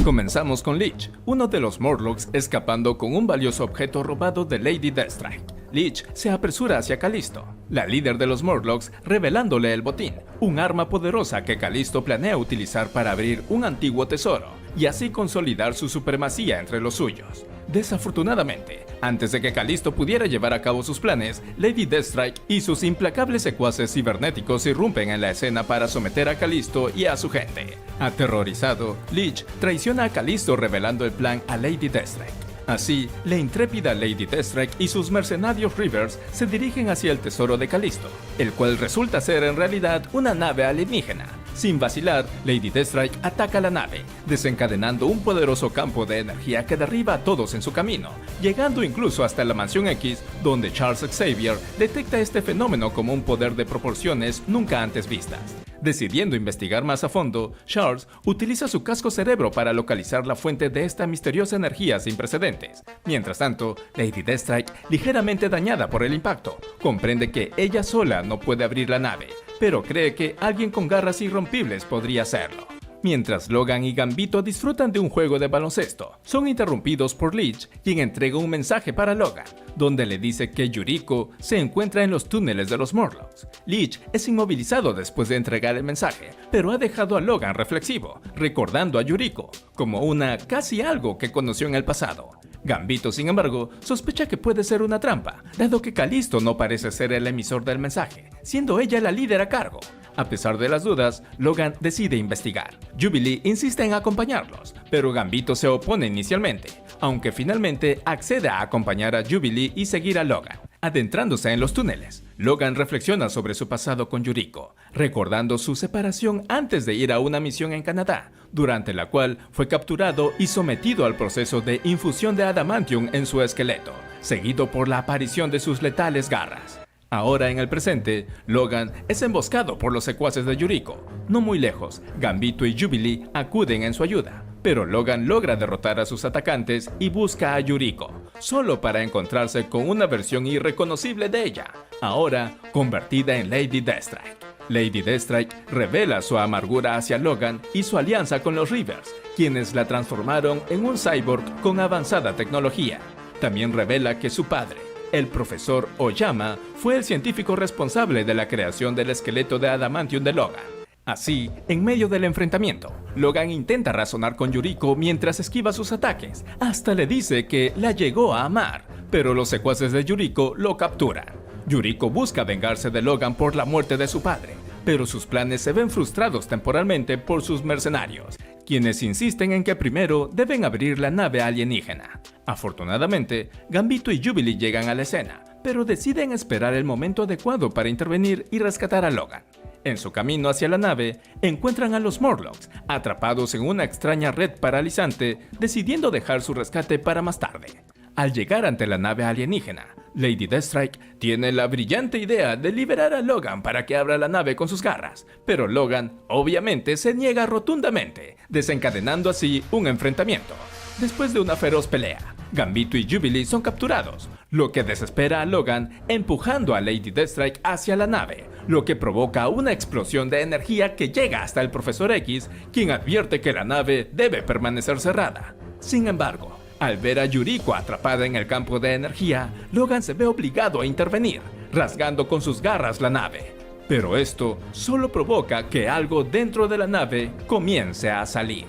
Comenzamos con Leech, uno de los Morlocks escapando con un valioso objeto robado de Lady Deathstrike. Leech se apresura hacia Callisto, la líder de los Morlocks, revelándole el botín, un arma poderosa que Callisto planea utilizar para abrir un antiguo tesoro y así consolidar su supremacía entre los suyos. Desafortunadamente, antes de que Callisto pudiera llevar a cabo sus planes, Lady Deathstrike y sus implacables secuaces cibernéticos irrumpen en la escena para someter a Callisto y a su gente. Aterrorizado, Leech traiciona a Callisto revelando el plan a Lady Deathstrike. Así, la intrépida Lady Deathstrike y sus mercenarios Reavers se dirigen hacia el tesoro de Callisto, el cual resulta ser en realidad una nave alienígena. Sin vacilar, Lady Deathstrike ataca la nave, desencadenando un poderoso campo de energía que derriba a todos en su camino, llegando incluso hasta la Mansión X, donde Charles Xavier detecta este fenómeno como un poder de proporciones nunca antes vistas. Decidiendo investigar más a fondo, Charles utiliza su casco cerebro para localizar la fuente de esta misteriosa energía sin precedentes. Mientras tanto, Lady Deathstrike, ligeramente dañada por el impacto, comprende que ella sola no puede abrir la nave, pero cree que alguien con garras irrompibles podría hacerlo. Mientras Logan y Gambito disfrutan de un juego de baloncesto, son interrumpidos por Leech, quien entrega un mensaje para Logan, donde le dice que Yuriko se encuentra en los túneles de los Morlocks. Leech es inmovilizado después de entregar el mensaje, pero ha dejado a Logan reflexivo, recordando a Yuriko como una casi algo que conoció en el pasado. Gambito, sin embargo, sospecha que puede ser una trampa, dado que Callisto no parece ser el emisor del mensaje, siendo ella la líder a cargo. A pesar de las dudas, Logan decide investigar. Jubilee insiste en acompañarlos, pero Gambito se opone inicialmente, aunque finalmente accede a acompañar a Jubilee y seguir a Logan. Adentrándose en los túneles, Logan reflexiona sobre su pasado con Yuriko, recordando su separación antes de ir a una misión en Canadá, durante la cual fue capturado y sometido al proceso de infusión de adamantium en su esqueleto, seguido por la aparición de sus letales garras. Ahora en el presente, Logan es emboscado por los secuaces de Yuriko. No muy lejos, Gambito y Jubilee acuden en su ayuda, pero Logan logra derrotar a sus atacantes y busca a Yuriko, solo para encontrarse con una versión irreconocible de ella, ahora convertida en Lady Deathstrike. Lady Deathstrike revela su amargura hacia Logan y su alianza con los Reavers, quienes la transformaron en un cyborg con avanzada tecnología. También revela que su padre, el profesor Oyama, fue el científico responsable de la creación del esqueleto de adamantium de Logan. Así, en medio del enfrentamiento, Logan intenta razonar con Yuriko mientras esquiva sus ataques, hasta le dice que la llegó a amar, pero los secuaces de Yuriko lo capturan. Yuriko busca vengarse de Logan por la muerte de su padre, pero sus planes se ven frustrados temporalmente por sus mercenarios, quienes insisten en que primero deben abrir la nave alienígena. Afortunadamente, Gambito y Jubilee llegan a la escena, pero deciden esperar el momento adecuado para intervenir y rescatar a Logan. En su camino hacia la nave, encuentran a los Morlocks, atrapados en una extraña red paralizante, decidiendo dejar su rescate para más tarde. Al llegar ante la nave alienígena, Lady Deathstrike tiene la brillante idea de liberar a Logan para que abra la nave con sus garras, pero Logan obviamente se niega rotundamente, desencadenando así un enfrentamiento. Después de una feroz pelea, Gambito y Jubilee son capturados, lo que desespera a Logan empujando a Lady Deathstrike hacia la nave, lo que provoca una explosión de energía que llega hasta el Profesor X, quien advierte que la nave debe permanecer cerrada. Sin embargo, al ver a Yuriko atrapada en el campo de energía, Logan se ve obligado a intervenir, rasgando con sus garras la nave. Pero esto solo provoca que algo dentro de la nave comience a salir.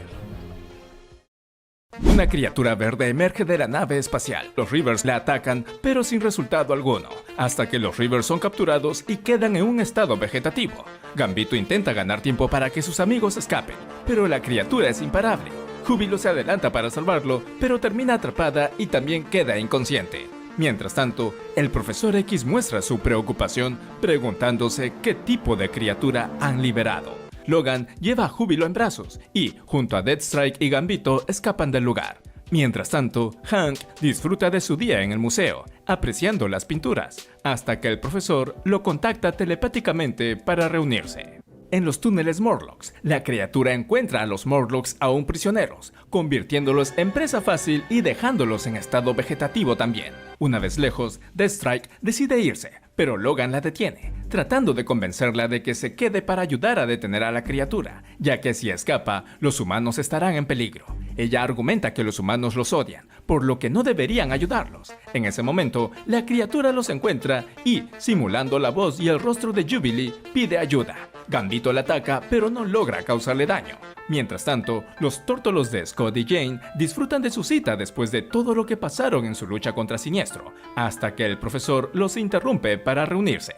Una criatura verde emerge de la nave espacial. Los Reavers la atacan, pero sin resultado alguno, hasta que los Reavers son capturados y quedan en un estado vegetativo. Gambito intenta ganar tiempo para que sus amigos escapen, pero la criatura es imparable. Júbilo se adelanta para salvarlo, pero termina atrapada y también queda inconsciente. Mientras tanto, el Profesor X muestra su preocupación preguntándose qué tipo de criatura han liberado. Logan lleva a Júbilo en brazos y, junto a Deathstrike y Gambito, escapan del lugar. Mientras tanto, Hank disfruta de su día en el museo, apreciando las pinturas, hasta que el profesor lo contacta telepáticamente para reunirse. en los túneles Morlocks, la criatura encuentra a los Morlocks aún prisioneros, convirtiéndolos en presa fácil y dejándolos en estado vegetativo también. Una vez lejos, Deathstrike decide irse, pero Logan la detiene, tratando de convencerla de que se quede para ayudar a detener a la criatura, ya que si escapa, los humanos estarán en peligro. Ella argumenta que los humanos los odian, por lo que no deberían ayudarlos. En ese momento, la criatura los encuentra y, simulando la voz y el rostro de Jubilee, pide ayuda. Gambito la ataca, pero no logra causarle daño. Mientras tanto, los tórtolos de Scott y Jane disfrutan de su cita después de todo lo que pasaron en su lucha contra Siniestro, hasta que el profesor los interrumpe para reunirse.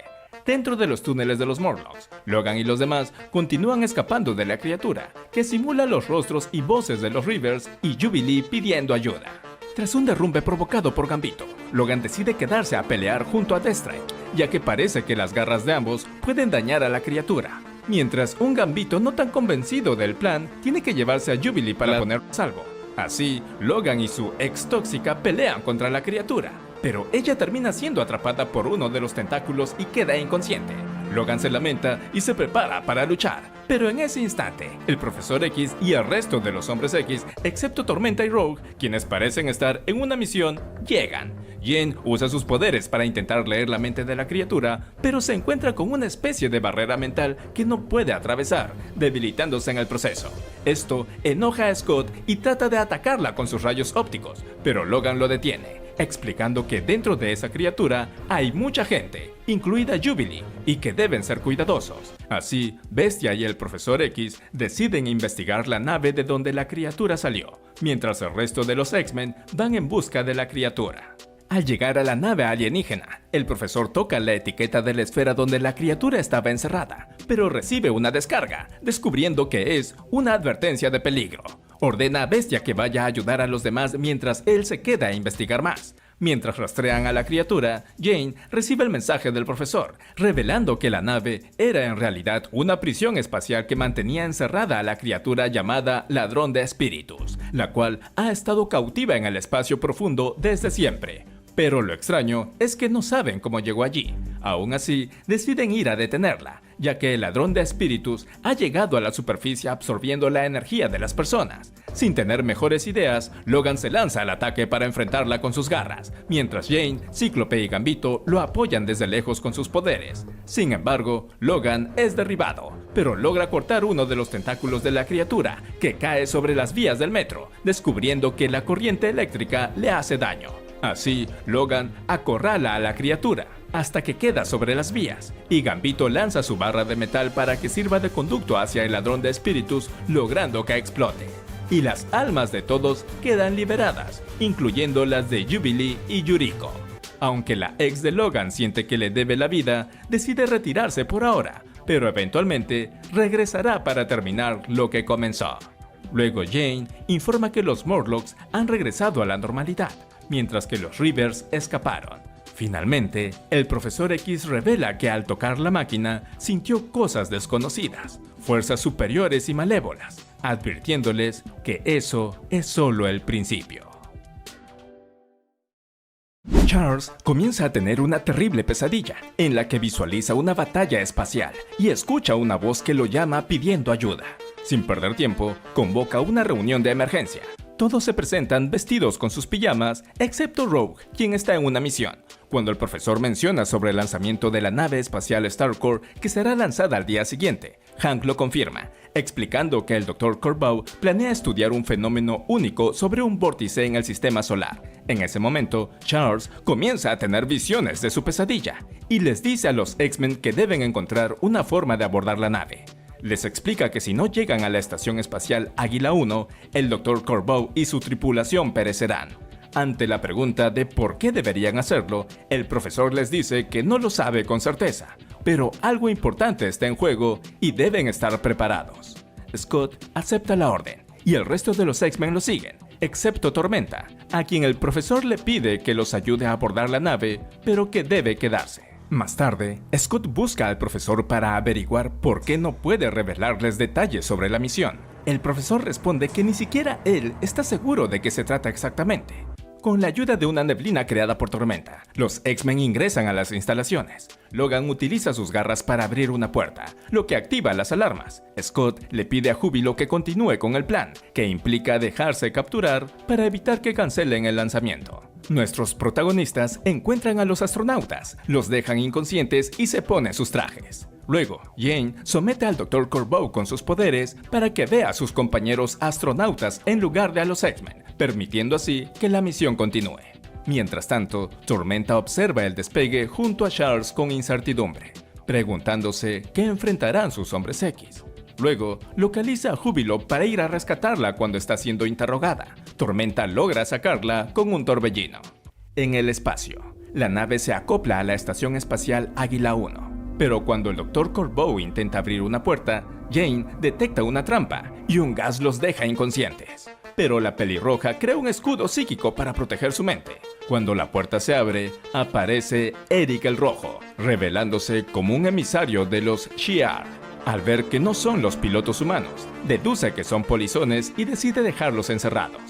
Dentro de los túneles de los Morlocks, Logan y los demás continúan escapando de la criatura, que simula los rostros y voces de los Reavers y Jubilee pidiendo ayuda. Tras un derrumbe provocado por Gambito, Logan decide quedarse a pelear junto a Deathstrike, ya que parece que las garras de ambos pueden dañar a la criatura. Mientras un Gambito no tan convencido del plan tiene que llevarse a Jubilee para ponerlo a salvo. Así, Logan y su ex tóxica pelean contra la criatura, pero ella termina siendo atrapada por uno de los tentáculos y queda inconsciente. Logan se lamenta y se prepara para luchar, pero en ese instante, el Profesor X y el resto de los Hombres X, excepto Tormenta y Rogue, quienes parecen estar en una misión, llegan. Jane usa sus poderes para intentar leer la mente de la criatura, pero se encuentra con una especie de barrera mental que no puede atravesar, debilitándose en el proceso. Esto enoja a Scott y trata de atacarla con sus rayos ópticos, pero Logan lo detiene, explicando que dentro de esa criatura hay mucha gente, incluida Jubilee, y que deben ser cuidadosos. Así, Bestia y el Profesor X deciden investigar la nave de donde la criatura salió, mientras el resto de los X-Men van en busca de la criatura. Al llegar a la nave alienígena, el profesor toca la etiqueta de la esfera donde la criatura estaba encerrada, pero recibe una descarga, descubriendo que es una advertencia de peligro. Ordena a Bestia que vaya a ayudar a los demás mientras él se queda a investigar más. Mientras rastrean a la criatura, Jane recibe el mensaje del profesor, revelando que la nave era en realidad una prisión espacial que mantenía encerrada a la criatura llamada Ladrón de Espíritus, la cual ha estado cautiva en el espacio profundo desde siempre. Pero lo extraño es que no saben cómo llegó allí. Aún así, deciden ir a detenerla, ya que el ladrón de espíritus ha llegado a la superficie absorbiendo la energía de las personas. Sin tener mejores ideas, Logan se lanza al ataque para enfrentarla con sus garras, mientras Jane, Cíclope y Gambito lo apoyan desde lejos con sus poderes. Sin embargo, Logan es derribado, pero logra cortar uno de los tentáculos de la criatura, que cae sobre las vías del metro, descubriendo que la corriente eléctrica le hace daño. Así, Logan acorrala a la criatura hasta que queda sobre las vías, y Gambito lanza su barra de metal para que sirva de conducto hacia el ladrón de espíritus, logrando que explote. Y las almas de todos quedan liberadas, incluyendo las de Jubilee y Yuriko. Aunque la ex de Logan siente que le debe la vida, decide retirarse por ahora, pero eventualmente regresará para terminar lo que comenzó. Luego Jane informa que los Morlocks han regresado a la normalidad, mientras que los Reavers escaparon. Finalmente, el Profesor X revela que al tocar la máquina sintió cosas desconocidas, fuerzas superiores y malévolas, advirtiéndoles que eso es solo el principio. Charles comienza a tener una terrible pesadilla, en la que visualiza una batalla espacial y escucha una voz que lo llama pidiendo ayuda. Sin perder tiempo, convoca una reunión de emergencia. Todos se presentan vestidos con sus pijamas, excepto Rogue, quien está en una misión. Cuando el profesor menciona sobre el lanzamiento de la nave espacial Starcore, que será lanzada al día siguiente, Hank lo confirma, explicando que el Dr. Corbeau planea estudiar un fenómeno único sobre un vórtice en el sistema solar. En ese momento, Charles comienza a tener visiones de su pesadilla, y les dice a los X-Men que deben encontrar una forma de abordar la nave. Les explica que si no llegan a la estación espacial Águila 1, el Dr. Corbeau y su tripulación perecerán. Ante la pregunta de por qué deberían hacerlo, el profesor les dice que no lo sabe con certeza, pero algo importante está en juego y deben estar preparados. Scott acepta la orden, y el resto de los X-Men lo siguen, excepto Tormenta, a quien el profesor le pide que los ayude a abordar la nave, pero que debe quedarse. Más tarde, Scott busca al profesor para averiguar por qué no puede revelarles detalles sobre la misión. El profesor responde que ni siquiera él está seguro de qué se trata exactamente. Con la ayuda de una neblina creada por Tormenta, los X-Men ingresan a las instalaciones. Logan utiliza sus garras para abrir una puerta, lo que activa las alarmas. Scott le pide a Júbilo que continúe con el plan, que implica dejarse capturar para evitar que cancelen el lanzamiento. Nuestros protagonistas encuentran a los astronautas, los dejan inconscientes y se ponen sus trajes. Luego, Jane somete al Dr. Corbeau con sus poderes para que vea a sus compañeros astronautas en lugar de a los X-Men, permitiendo así que la misión continúe. Mientras tanto, Tormenta observa el despegue junto a Charles con incertidumbre, preguntándose qué enfrentarán sus hombres X. Luego, localiza a Júbilo para ir a rescatarla cuando está siendo interrogada. Tormenta logra sacarla con un torbellino. En el espacio, la nave se acopla a la Estación Espacial Águila 1. Pero cuando el Dr. Corbeau intenta abrir una puerta, Jane detecta una trampa y un gas los deja inconscientes. Pero la pelirroja crea un escudo psíquico para proteger su mente. Cuando la puerta se abre, aparece Eric el Rojo, revelándose como un emisario de los Shi'ar. Al ver que no son los pilotos humanos, deduce que son polizones y decide dejarlos encerrados.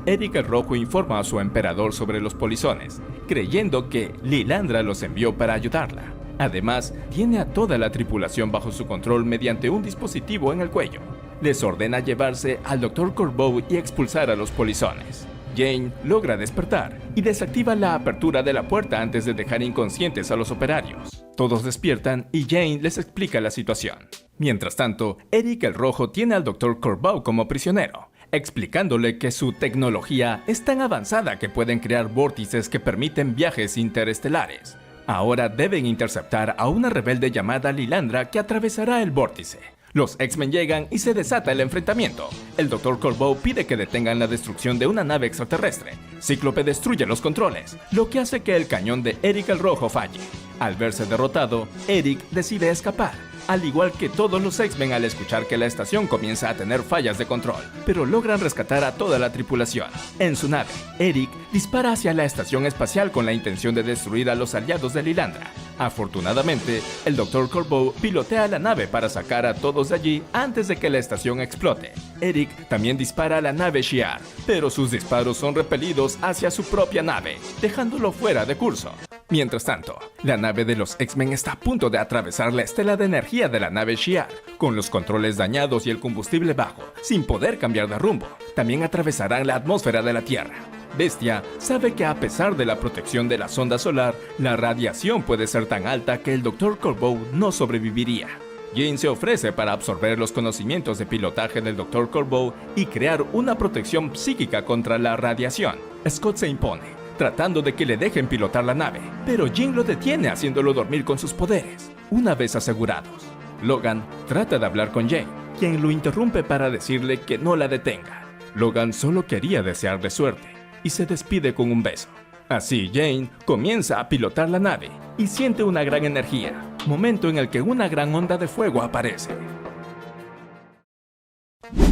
Eric el Rojo informa a su emperador sobre los polizones, creyendo que Lilandra los envió para ayudarla. Además, tiene a toda la tripulación bajo su control mediante un dispositivo en el cuello. Les ordena llevarse al Dr. Corbeau y expulsar a los polizones. Jane logra despertar y desactiva la apertura de la puerta antes de dejar inconscientes a los operarios. Todos despiertan y Jane les explica la situación. Mientras tanto, Eric el Rojo tiene al Dr. Corbeau como prisionero, explicándole que su tecnología es tan avanzada que pueden crear vórtices que permiten viajes interestelares. Ahora deben interceptar a una rebelde llamada Lilandra que atravesará el vórtice. Los X-Men llegan y se desata el enfrentamiento. El Dr. Corbeau pide que detengan la destrucción de una nave extraterrestre. Cíclope destruye los controles, lo que hace que el cañón de Eric el Rojo falle. Al verse derrotado, Eric decide escapar, al igual que todos los X-Men al escuchar que la estación comienza a tener fallas de control, pero logran rescatar a toda la tripulación. En su nave, Eric dispara hacia la estación espacial con la intención de destruir a los aliados de Lilandra. Afortunadamente, el Dr. Corbeau pilotea la nave para sacar a todos de allí antes de que la estación explote. Eric también dispara a la nave Shi'ar, pero sus disparos son repelidos hacia su propia nave, dejándolo fuera de curso. Mientras tanto, la nave de los X-Men está a punto de atravesar la estela de energía de la nave Shi'ar, con los controles dañados y el combustible bajo, sin poder cambiar de rumbo. También atravesarán la atmósfera de la Tierra. Bestia sabe que a pesar de la protección de la sonda solar, la radiación puede ser tan alta que el Dr. Corbeau no sobreviviría. Jane se ofrece para absorber los conocimientos de pilotaje del Dr. Corbeau y crear una protección psíquica contra la radiación. Scott se impone, tratando de que le dejen pilotar la nave, pero Jane lo detiene haciéndolo dormir con sus poderes. Una vez asegurados, Logan trata de hablar con Jane, quien lo interrumpe para decirle que no la detenga. Logan solo quería desearle suerte y se despide con un beso. Así Jane comienza a pilotar la nave y siente una gran energía, momento en el que una gran onda de fuego aparece.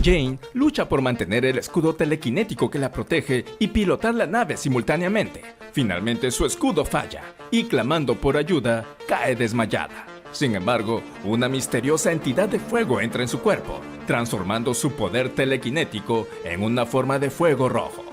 Jane lucha por mantener el escudo telequinético que la protege y pilotar la nave simultáneamente. Finalmente su escudo falla y, clamando por ayuda, cae desmayada. Sin embargo, una misteriosa entidad de fuego entra en su cuerpo, transformando su poder telequinético en una forma de fuego rojo.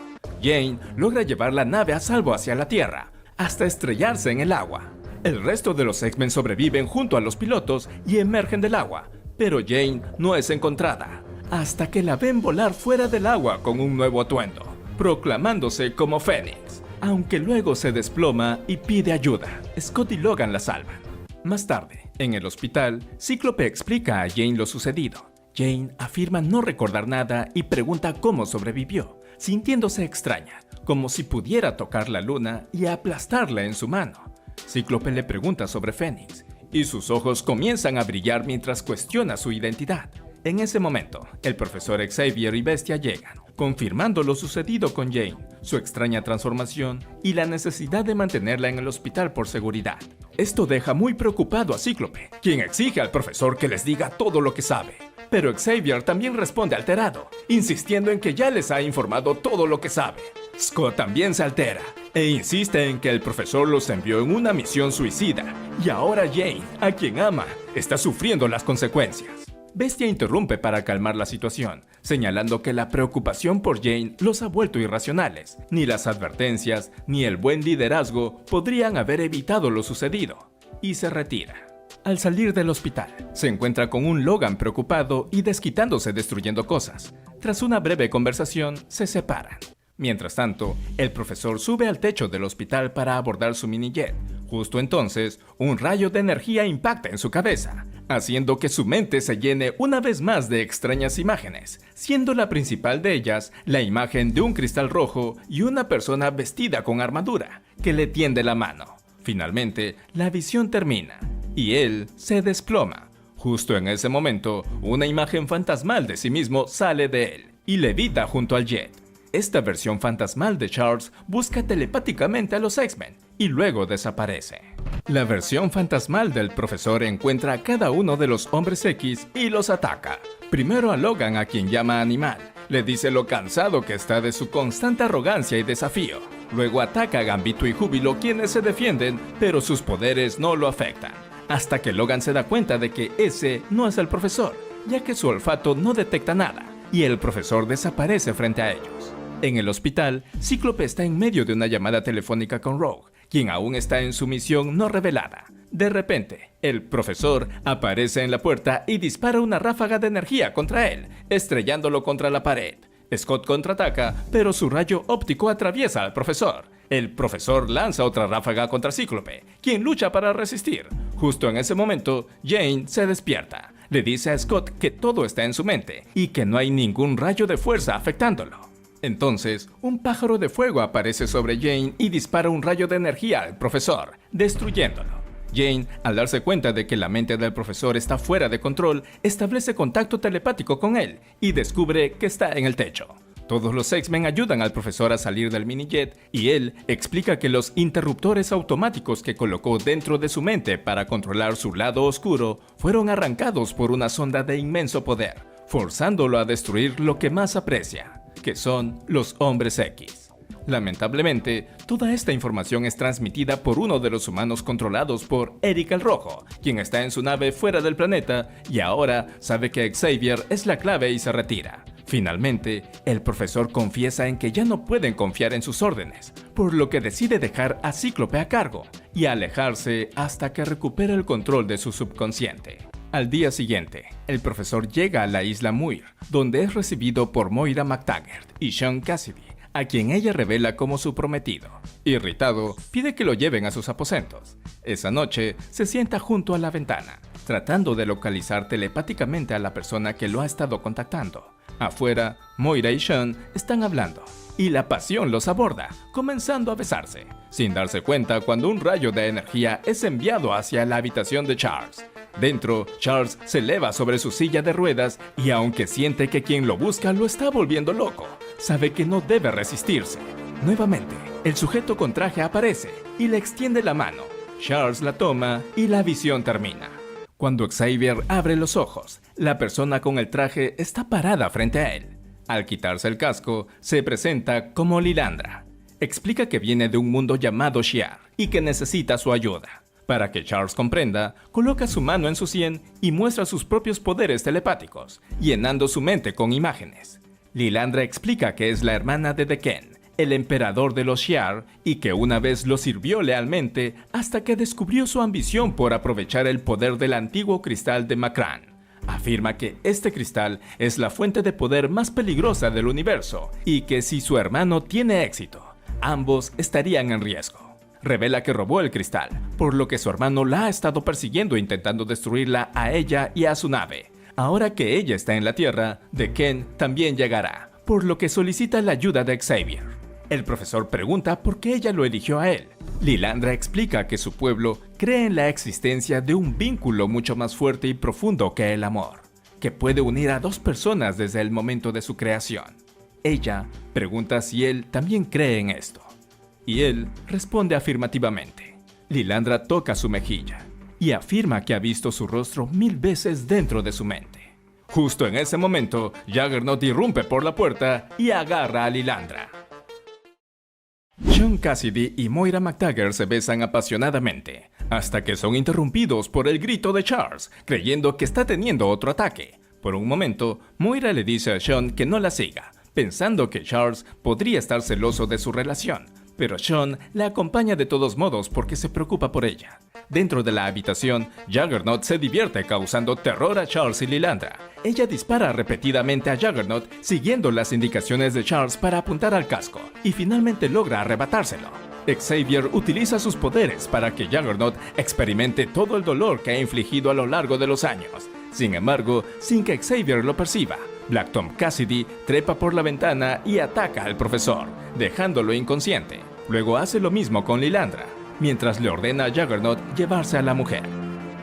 Jane logra llevar la nave a salvo hacia la Tierra, hasta estrellarse en el agua. El resto de los X-Men sobreviven junto a los pilotos y emergen del agua, pero Jane no es encontrada, hasta que la ven volar fuera del agua con un nuevo atuendo, proclamándose como Fénix, aunque luego se desploma y pide ayuda. Scott y Logan la salvan. Más tarde, en el hospital, Cíclope explica a Jane lo sucedido. Jane afirma no recordar nada y pregunta cómo sobrevivió, sintiéndose extraña, como si pudiera tocar la luna y aplastarla en su mano. Cíclope le pregunta sobre Fénix, y sus ojos comienzan a brillar mientras cuestiona su identidad. En ese momento, el profesor Xavier y Bestia llegan, confirmando lo sucedido con Jane, su extraña transformación y la necesidad de mantenerla en el hospital por seguridad. Esto deja muy preocupado a Cíclope, quien exige al profesor que les diga todo lo que sabe. Pero Xavier también responde alterado, insistiendo en que ya les ha informado todo lo que sabe. Scott también se altera e insiste en que el profesor los envió en una misión suicida y ahora Jane, a quien ama, está sufriendo las consecuencias. Bestia interrumpe para calmar la situación, señalando que la preocupación por Jane los ha vuelto irracionales. Ni las advertencias, ni el buen liderazgo podrían haber evitado lo sucedido. Y se retira. Al salir del hospital, se encuentra con un Logan preocupado y desquitándose destruyendo cosas. Tras una breve conversación, se separan. Mientras tanto, el profesor sube al techo del hospital para abordar su minijet. Justo entonces, un rayo de energía impacta en su cabeza, haciendo que su mente se llene una vez más de extrañas imágenes, siendo la principal de ellas la imagen de un cristal rojo y una persona vestida con armadura, que le tiende la mano. Finalmente, la visión termina, y él se desploma. Justo en ese momento, una imagen fantasmal de sí mismo sale de él, y levita junto al jet. Esta versión fantasmal de Charles busca telepáticamente a los X-Men y luego desaparece. La versión fantasmal del profesor encuentra a cada uno de los hombres X y los ataca. Primero a Logan, a quien llama animal. Le dice lo cansado que está de su constante arrogancia y desafío. Luego ataca a Gambito y Júbilo, quienes se defienden, pero sus poderes no lo afectan. Hasta que Logan se da cuenta de que ese no es el profesor, ya que su olfato no detecta nada, y el profesor desaparece frente a ellos. En el hospital, Cíclope está en medio de una llamada telefónica con Rogue, quien aún está en su misión no revelada. De repente, el profesor aparece en la puerta y dispara una ráfaga de energía contra él, estrellándolo contra la pared. Scott contraataca, pero su rayo óptico atraviesa al profesor. El profesor lanza otra ráfaga contra Cíclope, quien lucha para resistir. Justo en ese momento, Jane se despierta. Le dice a Scott que todo está en su mente y que no hay ningún rayo de fuerza afectándolo. Entonces, un pájaro de fuego aparece sobre Jane y dispara un rayo de energía al profesor, destruyéndolo. Jane, al darse cuenta de que la mente del profesor está fuera de control, establece contacto telepático con él y descubre que está en el techo. Todos los X-Men ayudan al profesor a salir del minijet y él explica que los interruptores automáticos que colocó dentro de su mente para controlar su lado oscuro fueron arrancados por una sonda de inmenso poder, forzándolo a destruir lo que más aprecia, que son los hombres X. Lamentablemente, toda esta información es transmitida por uno de los humanos controlados por Eric el Rojo, quien está en su nave fuera del planeta y ahora sabe que Xavier es la clave y se retira. Finalmente, el profesor confiesa en que ya no pueden confiar en sus órdenes, por lo que decide dejar a Cíclope a cargo y alejarse hasta que recupere el control de su subconsciente. Al día siguiente, el profesor llega a la isla Muir, donde es recibido por Moira MacTaggert y Sean Cassidy, a quien ella revela como su prometido. Irritado, pide que lo lleven a sus aposentos. Esa noche, se sienta junto a la ventana, tratando de localizar telepáticamente a la persona que lo ha estado contactando. Afuera, Moira y Sean están hablando, y la pasión los aborda, comenzando a besarse, sin darse cuenta cuando un rayo de energía es enviado hacia la habitación de Charles. Dentro, Charles se eleva sobre su silla de ruedas y aunque siente que quien lo busca lo está volviendo loco, sabe que no debe resistirse. Nuevamente, el sujeto con traje aparece y le extiende la mano. Charles la toma y la visión termina. Cuando Xavier abre los ojos, la persona con el traje está parada frente a él. Al quitarse el casco, se presenta como Lilandra. Explica que viene de un mundo llamado Shi'ar y que necesita su ayuda. Para que Charles comprenda, coloca su mano en su sien y muestra sus propios poderes telepáticos, llenando su mente con imágenes. Lilandra explica que es la hermana de Deken, el emperador de los Shi'ar, y que una vez lo sirvió lealmente hasta que descubrió su ambición por aprovechar el poder del antiguo cristal de Makran. Afirma que este cristal es la fuente de poder más peligrosa del universo y que si su hermano tiene éxito, ambos estarían en riesgo. Revela que robó el cristal, por lo que su hermano la ha estado persiguiendo intentando destruirla a ella y a su nave. Ahora que ella está en la Tierra, Deken también llegará, por lo que solicita la ayuda de Xavier. El profesor pregunta por qué ella lo eligió a él. Lilandra explica que su pueblo cree en la existencia de un vínculo mucho más fuerte y profundo que el amor, que puede unir a dos personas desde el momento de su creación. Ella pregunta si él también cree en esto, y él responde afirmativamente. Lilandra toca su mejilla y afirma que ha visto su rostro 1000 veces dentro de su mente. Justo en ese momento, Juggernaut irrumpe por la puerta y agarra a Lilandra. Sean Cassidy y Moira MacTaggert se besan apasionadamente, hasta que son interrumpidos por el grito de Charles, creyendo que está teniendo otro ataque. Por un momento, Moira le dice a Sean que no la siga, pensando que Charles podría estar celoso de su relación, pero Sean la acompaña de todos modos porque se preocupa por ella. Dentro de la habitación, Juggernaut se divierte causando terror a Charles y Lilandra. Ella dispara repetidamente a Juggernaut siguiendo las indicaciones de Charles para apuntar al casco, y finalmente logra arrebatárselo. Xavier utiliza sus poderes para que Juggernaut experimente todo el dolor que ha infligido a lo largo de los años. Sin embargo, sin que Xavier lo perciba, Black Tom Cassidy trepa por la ventana y ataca al profesor, dejándolo inconsciente. Luego hace lo mismo con Lilandra, mientras le ordena a Juggernaut llevarse a la mujer.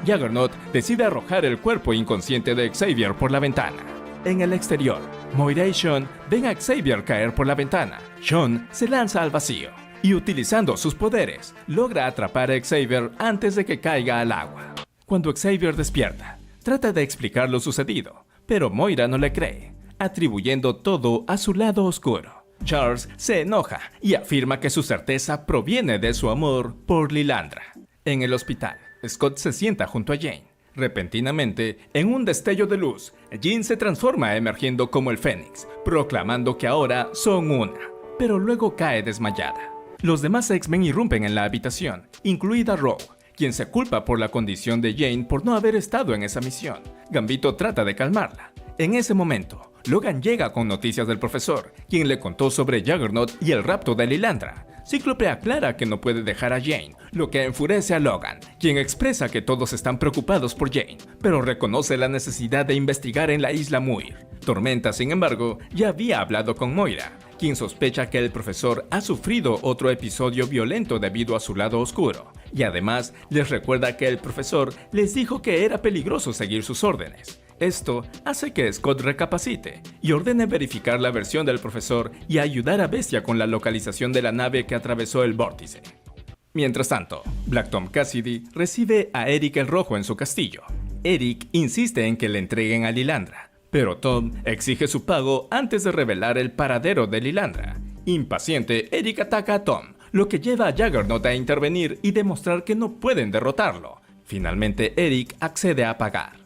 Juggernaut decide arrojar el cuerpo inconsciente de Xavier por la ventana. En el exterior, Moira y Sean ven a Xavier caer por la ventana. Sean se lanza al vacío y, utilizando sus poderes, logra atrapar a Xavier antes de que caiga al agua. Cuando Xavier despierta, trata de explicar lo sucedido, pero Moira no le cree, atribuyendo todo a su lado oscuro. Charles se enoja y afirma que su certeza proviene de su amor por Lilandra. En el hospital, Scott se sienta junto a Jane. Repentinamente, en un destello de luz, Jean se transforma emergiendo como el Fénix, proclamando que ahora son una, pero luego cae desmayada. Los demás X-Men irrumpen en la habitación, incluida Rogue, quien se culpa por la condición de Jane por no haber estado en esa misión. Gambito trata de calmarla. En ese momento, Logan llega con noticias del profesor, quien le contó sobre Juggernaut y el rapto de Lilandra. Cíclope aclara que no puede dejar a Jane, lo que enfurece a Logan, quien expresa que todos están preocupados por Jane, pero reconoce la necesidad de investigar en la isla Muir. Tormenta, sin embargo, ya había hablado con Moira, quien sospecha que el profesor ha sufrido otro episodio violento debido a su lado oscuro, y además les recuerda que el profesor les dijo que era peligroso seguir sus órdenes. Esto hace que Scott recapacite y ordene verificar la versión del profesor y ayudar a Bestia con la localización de la nave que atravesó el vórtice. Mientras tanto, Black Tom Cassidy recibe a Eric el Rojo en su castillo. Eric insiste en que le entreguen a Lilandra, pero Tom exige su pago antes de revelar el paradero de Lilandra. Impaciente, Eric ataca a Tom, lo que lleva a Juggernaut a intervenir y demostrar que no pueden derrotarlo. Finalmente, Eric accede a pagar.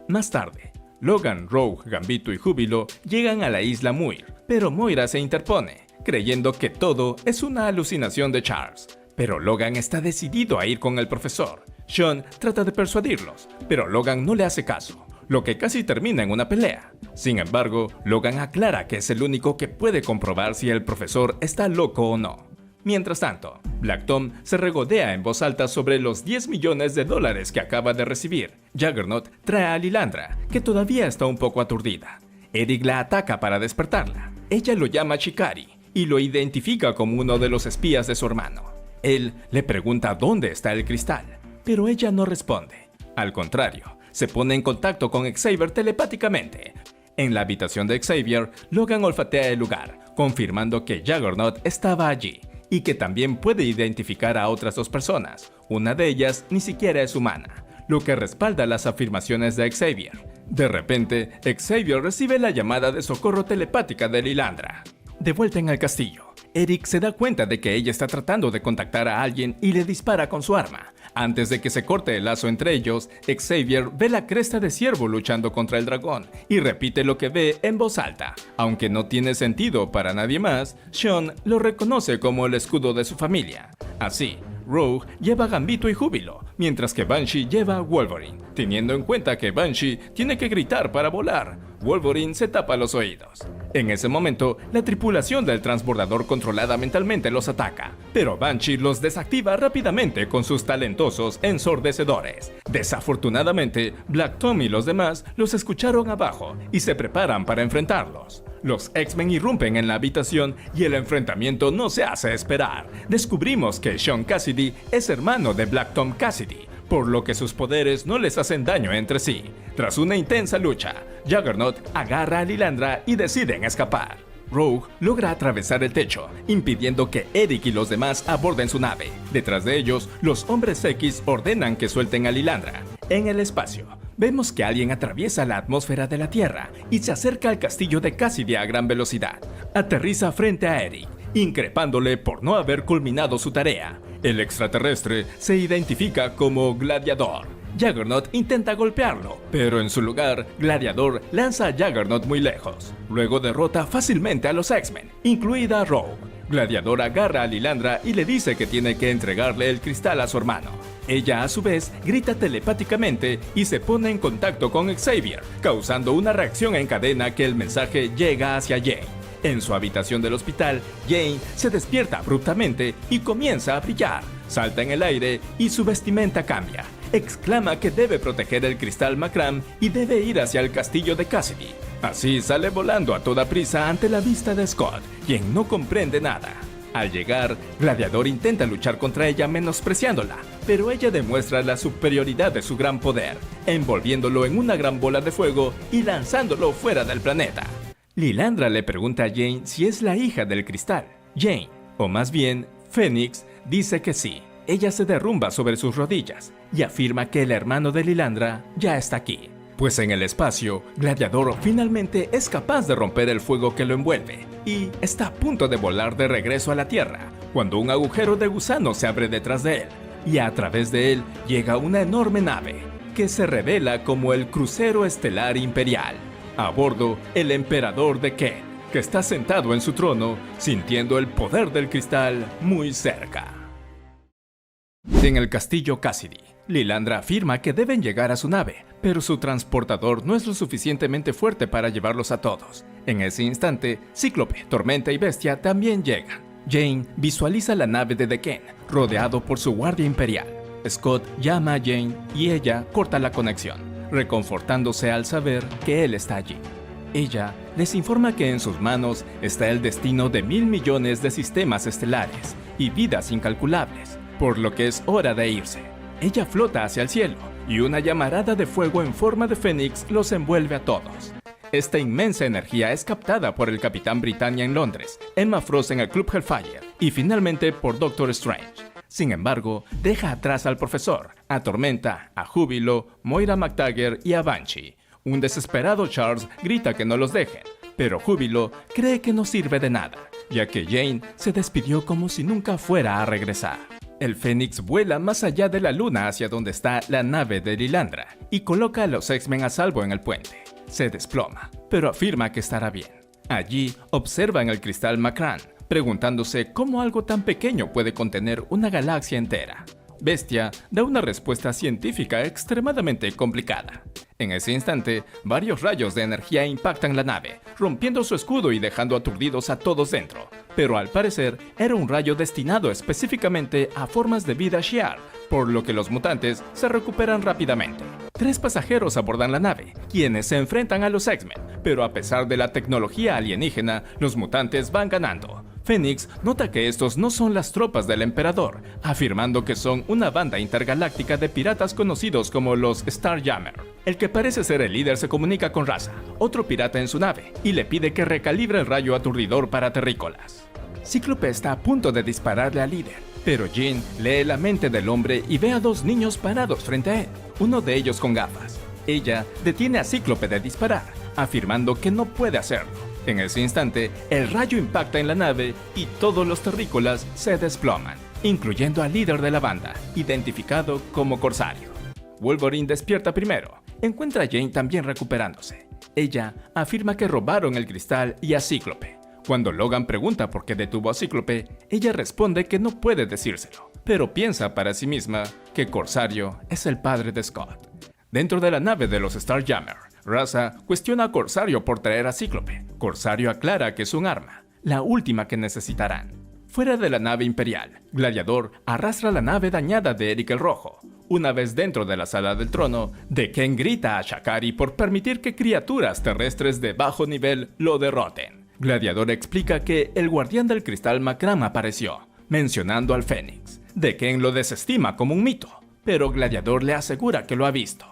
Más tarde, Logan, Rogue, Gambito y Júbilo llegan a la isla Muir, pero Moira se interpone, creyendo que todo es una alucinación de Charles. Pero Logan está decidido a ir con el profesor. Sean trata de persuadirlos, pero Logan no le hace caso, lo que casi termina en una pelea. Sin embargo, Logan aclara que es el único que puede comprobar si el profesor está loco o no. Mientras tanto, Black Tom se regodea en voz alta sobre los $10 millones que acaba de recibir. Juggernaut trae a Lilandra, que todavía está un poco aturdida. Eric la ataca para despertarla. Ella lo llama Chikari y lo identifica como uno de los espías de su hermano. Él le pregunta dónde está el cristal, pero ella no responde. Al contrario, se pone en contacto con Xavier telepáticamente. En la habitación de Xavier, Logan olfatea el lugar, confirmando que Juggernaut estaba allí y que también puede identificar a otras dos personas. Una de ellas ni siquiera es humana, lo que respalda las afirmaciones de Xavier. De repente, Xavier recibe la llamada de socorro telepática de Lilandra. De vuelta en el castillo, Eric se da cuenta de que ella está tratando de contactar a alguien y le dispara con su arma. Antes de que se corte el lazo entre ellos, Xavier ve la cresta de ciervo luchando contra el dragón y repite lo que ve en voz alta. Aunque no tiene sentido para nadie más, Sean lo reconoce como el escudo de su familia. Así, Rogue lleva a Gambito y Júbilo, mientras que Banshee lleva a Wolverine. Teniendo en cuenta que Banshee tiene que gritar para volar, Wolverine se tapa los oídos. En ese momento, la tripulación del transbordador controlada mentalmente los ataca, pero Banshee los desactiva rápidamente con sus talentosos ensordecedores. Desafortunadamente, Black Tom y los demás los escucharon abajo y se preparan para enfrentarlos. Los X-Men irrumpen en la habitación y el enfrentamiento no se hace esperar. Descubrimos que Sean Cassidy es hermano de Black Tom Cassidy, por lo que sus poderes no les hacen daño entre sí. Tras una intensa lucha, Juggernaut agarra a Lilandra y deciden escapar. Rogue logra atravesar el techo, impidiendo que Eric y los demás aborden su nave. Detrás de ellos, los hombres X ordenan que suelten a Lilandra. En el espacio, vemos que alguien atraviesa la atmósfera de la Tierra y se acerca al castillo de Cassidy a gran velocidad. Aterriza frente a Eric, increpándole por no haber culminado su tarea. El extraterrestre se identifica como Gladiador. Juggernaut intenta golpearlo, pero en su lugar, Gladiador lanza a Juggernaut muy lejos. Luego derrota fácilmente a los X-Men, incluida a Rogue. Gladiador agarra a Lilandra y le dice que tiene que entregarle el cristal a su hermano. Ella a su vez grita telepáticamente y se pone en contacto con Xavier, causando una reacción en cadena que el mensaje llega hacia Jane. En su habitación del hospital, Jane se despierta abruptamente y comienza a brillar. Salta en el aire y su vestimenta cambia. Exclama que debe proteger el cristal Macram y debe ir hacia el castillo de Cassidy. Así sale volando a toda prisa ante la vista de Scott, quien no comprende nada. Al llegar, Gladiador intenta luchar contra ella menospreciándola, pero ella demuestra la superioridad de su gran poder, envolviéndolo en una gran bola de fuego y lanzándolo fuera del planeta. Lilandra le pregunta a Jane si es la hija del cristal. Jane, o más bien, Phoenix, dice que sí. Ella se derrumba sobre sus rodillas y afirma que el hermano de Lilandra ya está aquí. Pues en el espacio, Gladiador finalmente es capaz de romper el fuego que lo envuelve y está a punto de volar de regreso a la Tierra, cuando un agujero de gusano se abre detrás de él y a través de él llega una enorme nave que se revela como el crucero estelar imperial. A bordo, el emperador de Ken, que está sentado en su trono, sintiendo el poder del cristal muy cerca. En el castillo Cassidy, Lilandra afirma que deben llegar a su nave, pero su transportador no es lo suficientemente fuerte para llevarlos a todos. En ese instante, Cíclope, Tormenta y Bestia también llegan. Jane visualiza la nave de Ken, rodeado por su guardia imperial. Scott llama a Jane y ella corta la conexión, reconfortándose al saber que él está allí. Ella les informa que en sus manos está el destino de 1.000 millones de sistemas estelares y vidas incalculables, por lo que es hora de irse. Ella flota hacia el cielo y una llamarada de fuego en forma de fénix los envuelve a todos. Esta inmensa energía es captada por el Capitán Britannia en Londres, Emma Frost en el Club Hellfire y finalmente por Doctor Strange. Sin embargo, deja atrás al Profesor, a Tormenta, a Júbilo, Moira MacTaggert y a Banshee. Un desesperado Charles grita que no los dejen, pero Júbilo cree que no sirve de nada, ya que Jane se despidió como si nunca fuera a regresar. El Fénix vuela más allá de la luna hacia donde está la nave de Lilandra y coloca a los X-Men a salvo en el puente. Se desploma, pero afirma que estará bien. Allí observan el cristal Macram, preguntándose cómo algo tan pequeño puede contener una galaxia entera. Bestia da una respuesta científica extremadamente complicada. En ese instante, varios rayos de energía impactan la nave, rompiendo su escudo y dejando aturdidos a todos dentro. Pero al parecer, era un rayo destinado específicamente a formas de vida Shi'ar, por lo que los mutantes se recuperan rápidamente. 3 pasajeros abordan la nave, quienes se enfrentan a los X-Men, pero a pesar de la tecnología alienígena, los mutantes van ganando. Phoenix nota que estos no son las tropas del Emperador, afirmando que son una banda intergaláctica de piratas conocidos como los Starjammer. El que parece ser el líder se comunica con Raza, otro pirata en su nave, y le pide que recalibre el rayo aturdidor para terrícolas. Cíclope está a punto de dispararle al líder, pero Jean lee la mente del hombre y ve a 2 niños parados frente a él, uno de ellos con gafas. Ella detiene a Cíclope de disparar, afirmando que no puede hacerlo. En ese instante, el rayo impacta en la nave y todos los terrícolas se desploman, incluyendo al líder de la banda, identificado como Corsario. Wolverine despierta primero, encuentra a Jane también recuperándose. Ella afirma que robaron el cristal y a Cíclope. Cuando Logan pregunta por qué detuvo a Cíclope, ella responde que no puede decírselo, pero piensa para sí misma que Corsario es el padre de Scott. Dentro de la nave de los Starjammer, Raza cuestiona a Corsario por traer a Cíclope. Corsario aclara que es un arma, la última que necesitarán. Fuera de la nave imperial, Gladiador arrastra la nave dañada de Eric el Rojo. Una vez dentro de la sala del trono, Ken grita a Shakari por permitir que criaturas terrestres de bajo nivel lo derroten. Gladiador explica que el guardián del cristal Macram apareció, mencionando al Fénix. Ken lo desestima como un mito, pero Gladiador le asegura que lo ha visto.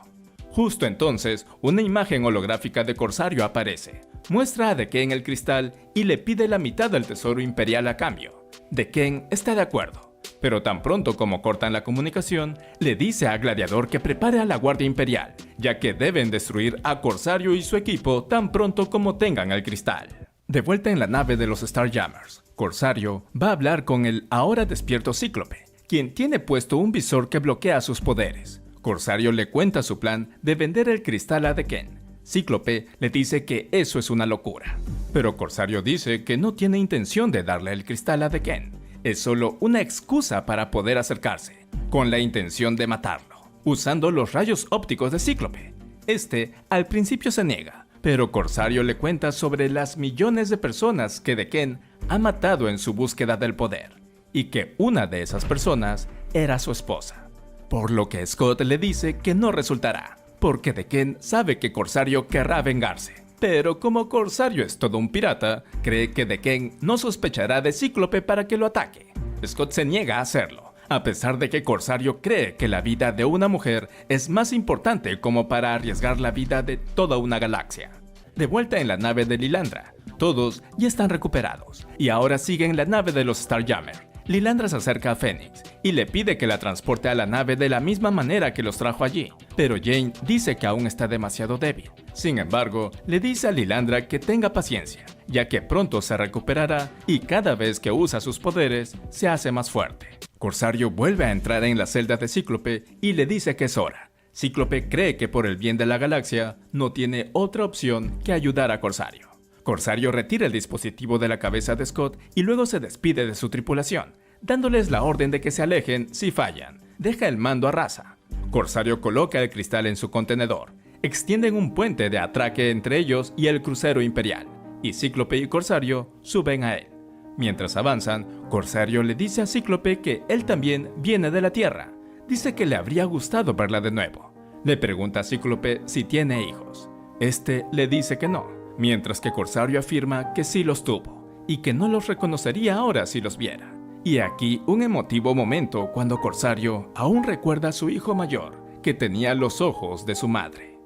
Justo entonces, una imagen holográfica de Corsario aparece. Muestra a Ken el cristal y le pide la mitad del tesoro imperial a cambio. Ken está de acuerdo, pero tan pronto como cortan la comunicación, le dice a Gladiador que prepare a la Guardia Imperial, ya que deben destruir a Corsario y su equipo tan pronto como tengan el cristal. De vuelta en la nave de los Starjammers, Corsario va a hablar con el ahora despierto Cíclope, quien tiene puesto un visor que bloquea sus poderes. Corsario le cuenta su plan de vender el cristal a Deken. Cíclope le dice que eso es una locura, pero Corsario dice que no tiene intención de darle el cristal a Deken. Es solo una excusa para poder acercarse, con la intención de matarlo, usando los rayos ópticos de Cíclope. Este al principio se niega, pero Corsario le cuenta sobre las millones de personas que Deken ha matado en su búsqueda del poder, y que una de esas personas era su esposa. Por lo que Scott le dice que no resultará, porque Deken sabe que Corsario querrá vengarse. Pero como Corsario es todo un pirata, cree que Deken no sospechará de Cíclope para que lo ataque. Scott se niega a hacerlo, a pesar de que Corsario cree que la vida de una mujer es más importante como para arriesgar la vida de toda una galaxia. De vuelta en la nave de Lilandra, todos ya están recuperados, y ahora siguen la nave de los Starjammer. Lilandra se acerca a Phoenix y le pide que la transporte a la nave de la misma manera que los trajo allí, pero Jane dice que aún está demasiado débil. Sin embargo, le dice a Lilandra que tenga paciencia, ya que pronto se recuperará y cada vez que usa sus poderes, se hace más fuerte. Corsario vuelve a entrar en la celda de Cíclope y le dice que es hora. Cíclope cree que por el bien de la galaxia, no tiene otra opción que ayudar a Corsario. Corsario retira el dispositivo de la cabeza de Scott y luego se despide de su tripulación, dándoles la orden de que se alejen si fallan. Deja el mando a Raza. Corsario coloca el cristal en su contenedor. Extienden un puente de atraque entre ellos y el crucero imperial, y Cíclope y Corsario suben a él. Mientras avanzan, Corsario le dice a Cíclope que él también viene de la Tierra. Dice que le habría gustado verla de nuevo. Le pregunta a Cíclope si tiene hijos. Este le dice que no, mientras que Corsario afirma que sí los tuvo, y que no los reconocería ahora si los viera. Y aquí un emotivo momento cuando Corsario aún recuerda a su hijo mayor, que tenía los ojos de su madre.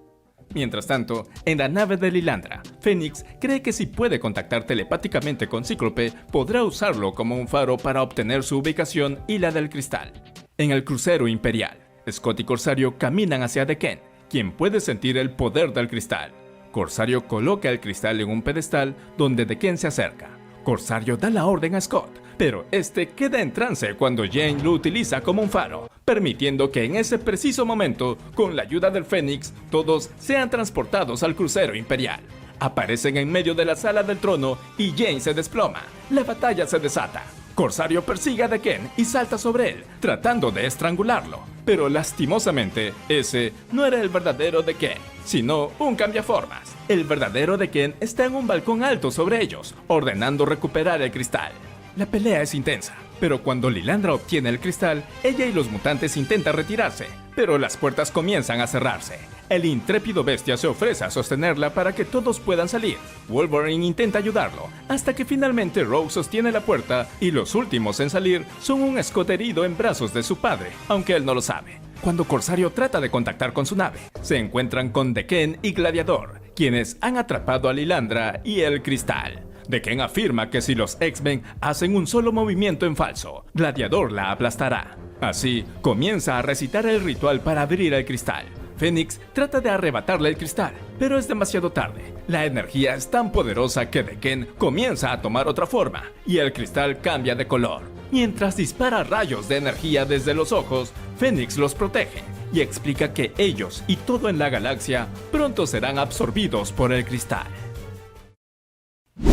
Mientras tanto, en la nave de Lilandra, Phoenix cree que si puede contactar telepáticamente con Cíclope, podrá usarlo como un faro para obtener su ubicación y la del cristal. En el crucero imperial, Scott y Corsario caminan hacia Deken, quien puede sentir el poder del cristal. Corsario coloca el cristal en un pedestal donde Deken se acerca. Corsario da la orden a Scott, pero este queda en trance cuando Jane lo utiliza como un faro, permitiendo que en ese preciso momento, con la ayuda del Fénix, todos sean transportados al crucero imperial. Aparecen en medio de la sala del trono y Jane se desploma. La batalla se desata. Corsario persigue a Deken y salta sobre él, tratando de estrangularlo. Pero lastimosamente, ese no era el verdadero Deken, sino un cambiaformas. El verdadero Deken está en un balcón alto sobre ellos, ordenando recuperar el cristal. La pelea es intensa, pero cuando Lilandra obtiene el cristal, ella y los mutantes intentan retirarse, pero las puertas comienzan a cerrarse. El intrépido bestia se ofrece a sostenerla para que todos puedan salir. Wolverine intenta ayudarlo, hasta que finalmente Rogue sostiene la puerta y los últimos en salir son un Scott herido en brazos de su padre, aunque él no lo sabe. Cuando Corsario trata de contactar con su nave, se encuentran con Deken y Gladiador, quienes han atrapado a Lilandra y el cristal. Deken afirma que si los X-Men hacen un solo movimiento en falso, Gladiador la aplastará. Así, comienza a recitar el ritual para abrir el cristal. Phoenix trata de arrebatarle el cristal, pero es demasiado tarde. La energía es tan poderosa que Deken comienza a tomar otra forma, y el cristal cambia de color. Mientras dispara rayos de energía desde los ojos, Phoenix los protege, y explica que ellos y todo en la galaxia pronto serán absorbidos por el cristal.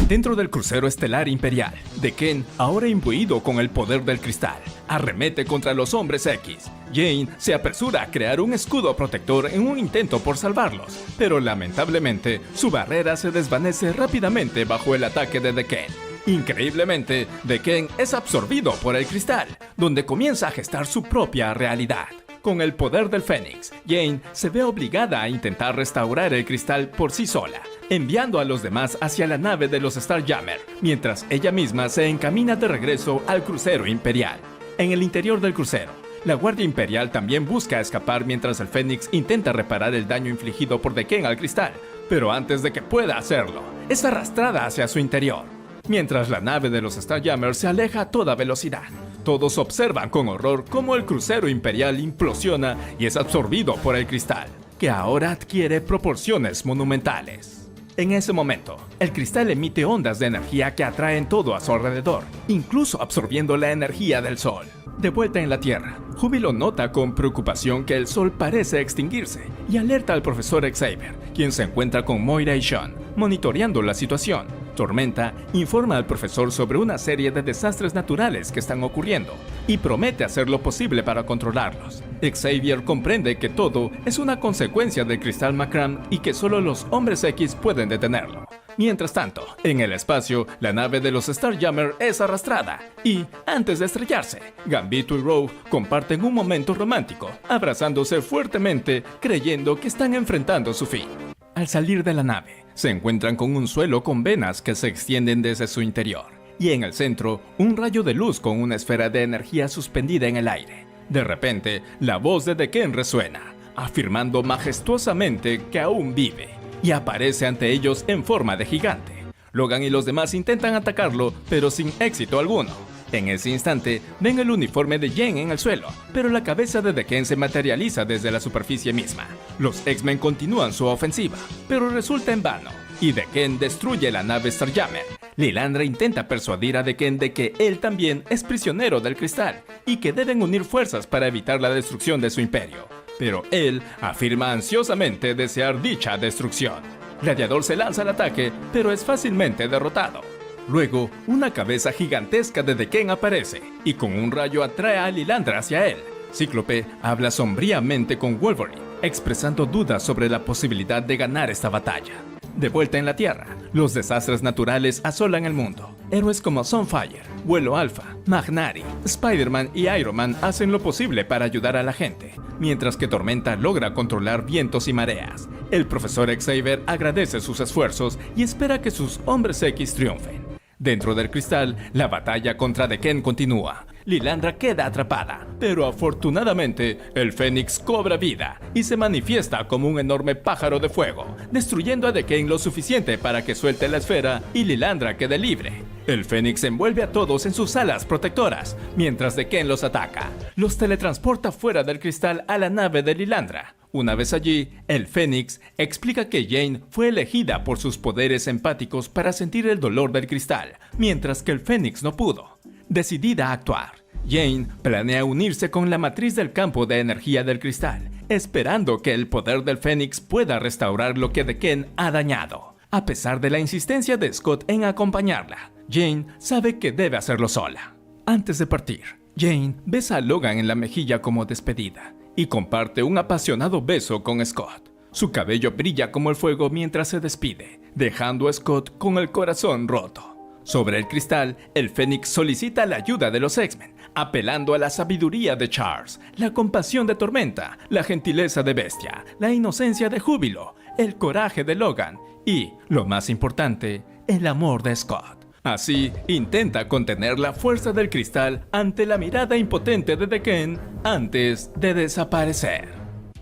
Dentro del crucero estelar imperial, Deken, ahora imbuido con el poder del cristal, arremete contra los hombres X. Jane se apresura a crear un escudo protector en un intento por salvarlos, pero lamentablemente su barrera se desvanece rápidamente bajo el ataque de Deken. Increíblemente, Deken es absorbido por el cristal, donde comienza a gestar su propia realidad. Con el poder del Fénix, Jane se ve obligada a intentar restaurar el cristal por sí sola, enviando a los demás hacia la nave de los Starjammer, mientras ella misma se encamina de regreso al crucero imperial. En el interior del crucero, la Guardia Imperial también busca escapar mientras el Fénix intenta reparar el daño infligido por Deken al cristal, pero antes de que pueda hacerlo, es arrastrada hacia su interior. Mientras la nave de los Starjammer se aleja a toda velocidad, todos observan con horror cómo el crucero imperial implosiona y es absorbido por el cristal, que ahora adquiere proporciones monumentales. En ese momento, el cristal emite ondas de energía que atraen todo a su alrededor, incluso absorbiendo la energía del sol. De vuelta en la Tierra, Júbilo nota con preocupación que el sol parece extinguirse y alerta al profesor Xavier, quien se encuentra con Moira y Sean, monitoreando la situación. Tormenta informa al profesor sobre una serie de desastres naturales que están ocurriendo y promete hacer lo posible para controlarlos. Xavier comprende que todo es una consecuencia del cristal Macram y que solo los Hombres X pueden detenerlo. Mientras tanto, en el espacio, la nave de los Starjammer es arrastrada y, antes de estrellarse, Gambito y Rogue comparten un momento romántico, abrazándose fuertemente, creyendo que están enfrentando su fin. Al salir de la nave, se encuentran con un suelo con venas que se extienden desde su interior, y en el centro, un rayo de luz con una esfera de energía suspendida en el aire. De repente, la voz de Deken resuena, afirmando majestuosamente que aún vive, y aparece ante ellos en forma de gigante. Logan y los demás intentan atacarlo, pero sin éxito alguno. En ese instante, ven el uniforme de Jane en el suelo, pero la cabeza de Deken se materializa desde la superficie misma. Los X-Men continúan su ofensiva, pero resulta en vano, y Deken destruye la nave Starjammer. Lilandra intenta persuadir a Deken de que él también es prisionero del cristal, y que deben unir fuerzas para evitar la destrucción de su imperio. Pero él afirma ansiosamente desear dicha destrucción. Gladiador se lanza al ataque, pero es fácilmente derrotado. Luego, una cabeza gigantesca de Deken aparece, y con un rayo atrae a Lilandra hacia él. Cíclope habla sombríamente con Wolverine, expresando dudas sobre la posibilidad de ganar esta batalla. De vuelta en la Tierra, los desastres naturales asolan el mundo. Héroes como Sunfire, Vuelo Alpha, Magnari, Spider-Man y Iron Man hacen lo posible para ayudar a la gente, mientras que Tormenta logra controlar vientos y mareas. El profesor Xavier agradece sus esfuerzos y espera que sus Hombres X triunfen. Dentro del cristal, la batalla contra Deken continúa. Lilandra queda atrapada, pero afortunadamente, el Fénix cobra vida y se manifiesta como un enorme pájaro de fuego, destruyendo a Deken lo suficiente para que suelte la esfera y Lilandra quede libre. El Fénix envuelve a todos en sus alas protectoras, mientras Deken los ataca. Los teletransporta fuera del cristal a la nave de Lilandra. Una vez allí, el Fénix explica que Jane fue elegida por sus poderes empáticos para sentir el dolor del cristal, mientras que el Fénix no pudo. Decidida a actuar, Jane planea unirse con la matriz del campo de energía del cristal, esperando que el poder del Fénix pueda restaurar lo que Deken ha dañado. A pesar de la insistencia de Scott en acompañarla, Jane sabe que debe hacerlo sola. Antes de partir, Jane besa a Logan en la mejilla como despedida y comparte un apasionado beso con Scott. Su cabello brilla como el fuego mientras se despide, dejando a Scott con el corazón roto. Sobre el cristal, el Fénix solicita la ayuda de los X-Men, apelando a la sabiduría de Charles, la compasión de Tormenta, la gentileza de Bestia, la inocencia de Júbilo, el coraje de Logan y, lo más importante, el amor de Scott. Así, intenta contener la fuerza del cristal ante la mirada impotente de Deken antes de desaparecer.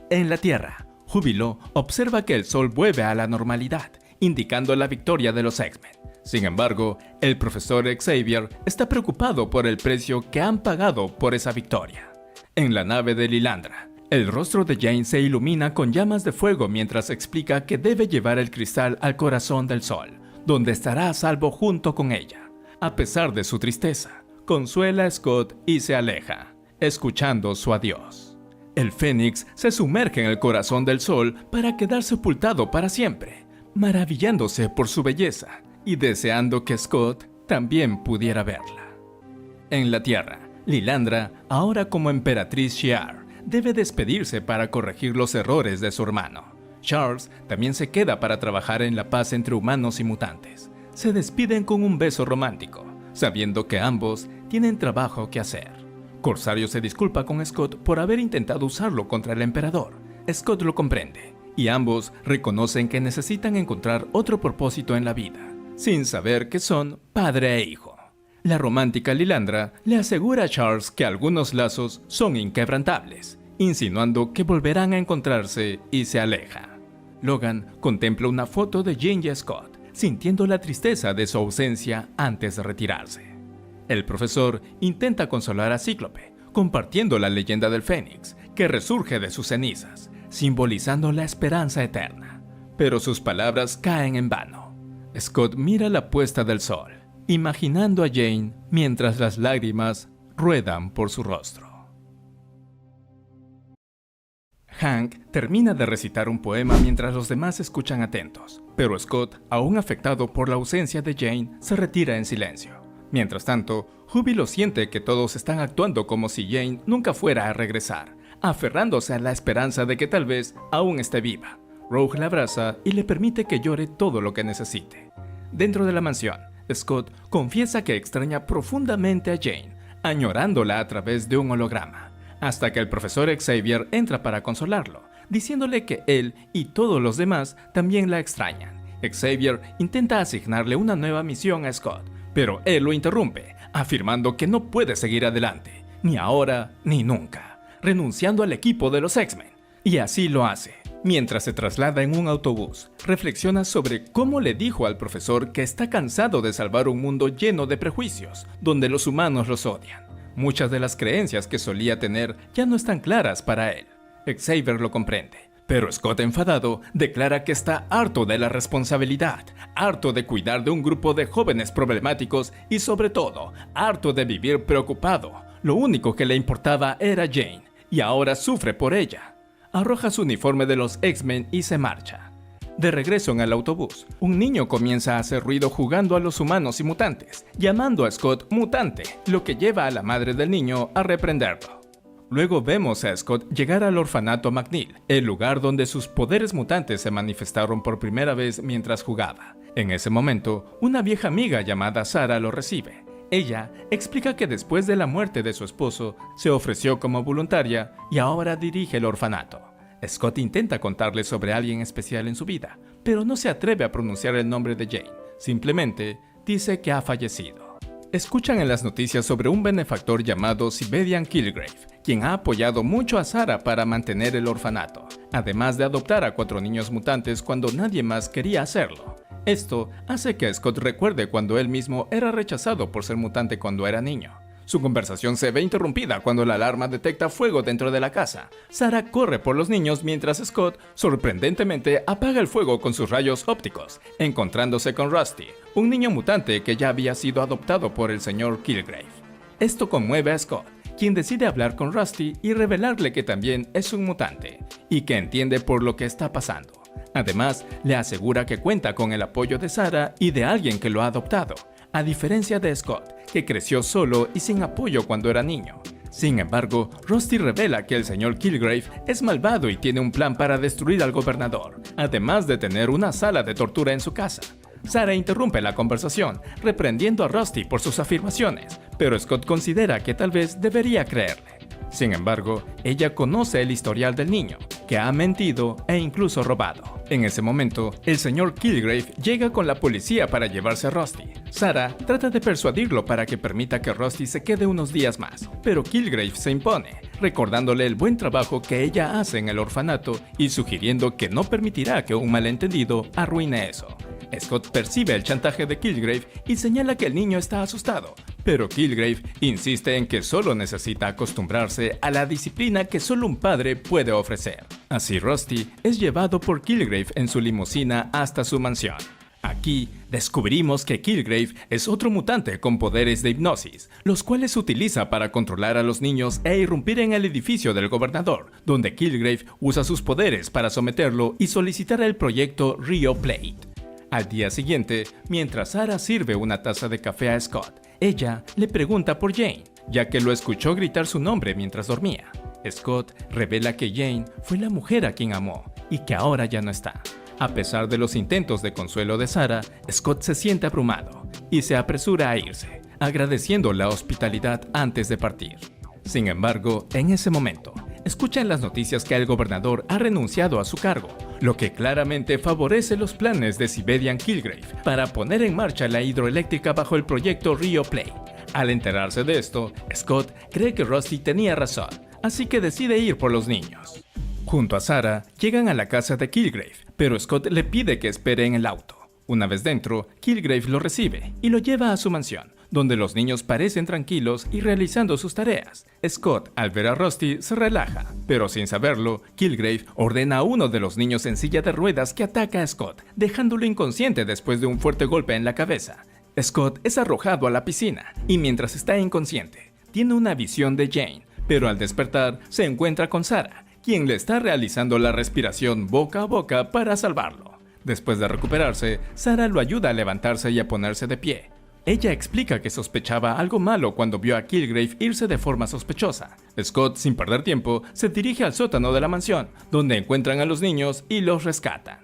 En la Tierra, Júbilo observa que el sol vuelve a la normalidad, indicando la victoria de los X-Men. Sin embargo, el profesor Xavier está preocupado por el precio que han pagado por esa victoria. En la nave de Lilandra, el rostro de Jane se ilumina con llamas de fuego mientras explica que debe llevar el cristal al corazón del sol, donde estará a salvo junto con ella. A pesar de su tristeza, consuela a Scott y se aleja, escuchando su adiós. El Fénix se sumerge en el corazón del sol para quedar sepultado para siempre, maravillándose por su belleza y deseando que Scott también pudiera verla. En la Tierra, Lilandra, ahora como emperatriz Shi'ar, debe despedirse para corregir los errores de su hermano. Charles también se queda para trabajar en la paz entre humanos y mutantes. Se despiden con un beso romántico, sabiendo que ambos tienen trabajo que hacer. Corsario se disculpa con Scott por haber intentado usarlo contra el emperador. Scott lo comprende, y ambos reconocen que necesitan encontrar otro propósito en la vida, sin saber que son padre e hijo. La romántica Lilandra le asegura a Charles que algunos lazos son inquebrantables, insinuando que volverán a encontrarse y se aleja. Logan contempla una foto de Jane y Scott, sintiendo la tristeza de su ausencia antes de retirarse. El profesor intenta consolar a Cíclope, compartiendo la leyenda del Fénix, que resurge de sus cenizas, simbolizando la esperanza eterna. Pero sus palabras caen en vano. Scott mira la puesta del sol, imaginando a Jane mientras las lágrimas ruedan por su rostro. Hank termina de recitar un poema mientras los demás escuchan atentos, pero Scott, aún afectado por la ausencia de Jane, se retira en silencio. Mientras tanto, Júbilo siente que todos están actuando como si Jane nunca fuera a regresar, aferrándose a la esperanza de que tal vez aún esté viva. Rogue la abraza y le permite que llore todo lo que necesite. Dentro de la mansión, Scott confiesa que extraña profundamente a Jane, añorándola a través de un holograma, hasta que el profesor Xavier entra para consolarlo, diciéndole que él y todos los demás también la extrañan. Xavier intenta asignarle una nueva misión a Scott, pero él lo interrumpe, afirmando que no puede seguir adelante, ni ahora ni nunca, renunciando al equipo de los X-Men. Y así lo hace. Mientras se traslada en un autobús, reflexiona sobre cómo le dijo al profesor que está cansado de salvar un mundo lleno de prejuicios, donde los humanos los odian. Muchas de las creencias que solía tener ya no están claras para él. Xavier lo comprende, pero Scott, enfadado, declara que está harto de la responsabilidad, harto de cuidar de un grupo de jóvenes problemáticos y sobre todo, harto de vivir preocupado. Lo único que le importaba era Jane, y ahora sufre por ella. Arroja su uniforme de los X-Men y se marcha. De regreso en el autobús, un niño comienza a hacer ruido jugando a los humanos y mutantes, llamando a Scott mutante, lo que lleva a la madre del niño a reprenderlo. Luego vemos a Scott llegar al orfanato McNeil, el lugar donde sus poderes mutantes se manifestaron por primera vez mientras jugaba. En ese momento, una vieja amiga llamada Sarah lo recibe. Ella explica que después de la muerte de su esposo, se ofreció como voluntaria y ahora dirige el orfanato. Scott intenta contarle sobre alguien especial en su vida, pero no se atreve a pronunciar el nombre de Jane. Simplemente dice que ha fallecido. Escuchan en las noticias sobre un benefactor llamado Civedian Killgrave, quien ha apoyado mucho a Sarah para mantener el orfanato, además de adoptar a 4 niños mutantes cuando nadie más quería hacerlo. Esto hace que Scott recuerde cuando él mismo era rechazado por ser mutante cuando era niño. Su conversación se ve interrumpida cuando la alarma detecta fuego dentro de la casa. Sarah corre por los niños mientras Scott, sorprendentemente, apaga el fuego con sus rayos ópticos, encontrándose con Rusty, un niño mutante que ya había sido adoptado por el señor Killgrave. Esto conmueve a Scott, quien decide hablar con Rusty y revelarle que también es un mutante, y que entiende por lo que está pasando. Además, le asegura que cuenta con el apoyo de Sarah y de alguien que lo ha adoptado, a diferencia de Scott, que creció solo y sin apoyo cuando era niño. Sin embargo, Rusty revela que el señor Killgrave es malvado y tiene un plan para destruir al gobernador, además de tener una sala de tortura en su casa. Sarah interrumpe la conversación, reprendiendo a Rusty por sus afirmaciones, pero Scott considera que tal vez debería creerle. Sin embargo, ella conoce el historial del niño, que ha mentido e incluso robado. En ese momento, el señor Killgrave llega con la policía para llevarse a Rusty. Sarah trata de persuadirlo para que permita que Rusty se quede unos días más, pero Killgrave se impone, recordándole el buen trabajo que ella hace en el orfanato y sugiriendo que no permitirá que un malentendido arruine eso. Scott percibe el chantaje de Killgrave y señala que el niño está asustado, pero Killgrave insiste en que solo necesita acostumbrarse a la disciplina que solo un padre puede ofrecer. Así Rusty es llevado por Killgrave en su limusina hasta su mansión. Aquí descubrimos que Killgrave es otro mutante con poderes de hipnosis, los cuales utiliza para controlar a los niños e irrumpir en el edificio del gobernador, donde Killgrave usa sus poderes para someterlo y solicitar el proyecto Rio Plate. Al día siguiente, mientras Sarah sirve una taza de café a Scott, ella le pregunta por Jane, ya que lo escuchó gritar su nombre mientras dormía. Scott revela que Jane fue la mujer a quien amó y que ahora ya no está. A pesar de los intentos de consuelo de Sarah, Scott se siente abrumado y se apresura a irse, agradeciendo la hospitalidad antes de partir. Sin embargo, en ese momento, escucha en las noticias que el gobernador ha renunciado a su cargo, lo que claramente favorece los planes de Civedian Killgrave para poner en marcha la hidroeléctrica bajo el proyecto Rio Play. Al enterarse de esto, Scott cree que Rusty tenía razón, así que decide ir por los niños. Junto a Sarah, llegan a la casa de Killgrave, pero Scott le pide que espere en el auto. Una vez dentro, Killgrave lo recibe y lo lleva a su mansión, donde los niños parecen tranquilos y realizando sus tareas. Scott, al ver a Rusty, se relaja, pero sin saberlo, Killgrave ordena a uno de los niños en silla de ruedas que ataca a Scott, dejándolo inconsciente después de un fuerte golpe en la cabeza. Scott es arrojado a la piscina, y mientras está inconsciente, tiene una visión de Jane, pero al despertar se encuentra con Sarah, quien le está realizando la respiración boca a boca para salvarlo. Después de recuperarse, Sarah lo ayuda a levantarse y a ponerse de pie. Ella explica que sospechaba algo malo cuando vio a Kilgrave irse de forma sospechosa. Scott, sin perder tiempo, se dirige al sótano de la mansión, donde encuentran a los niños y los rescatan.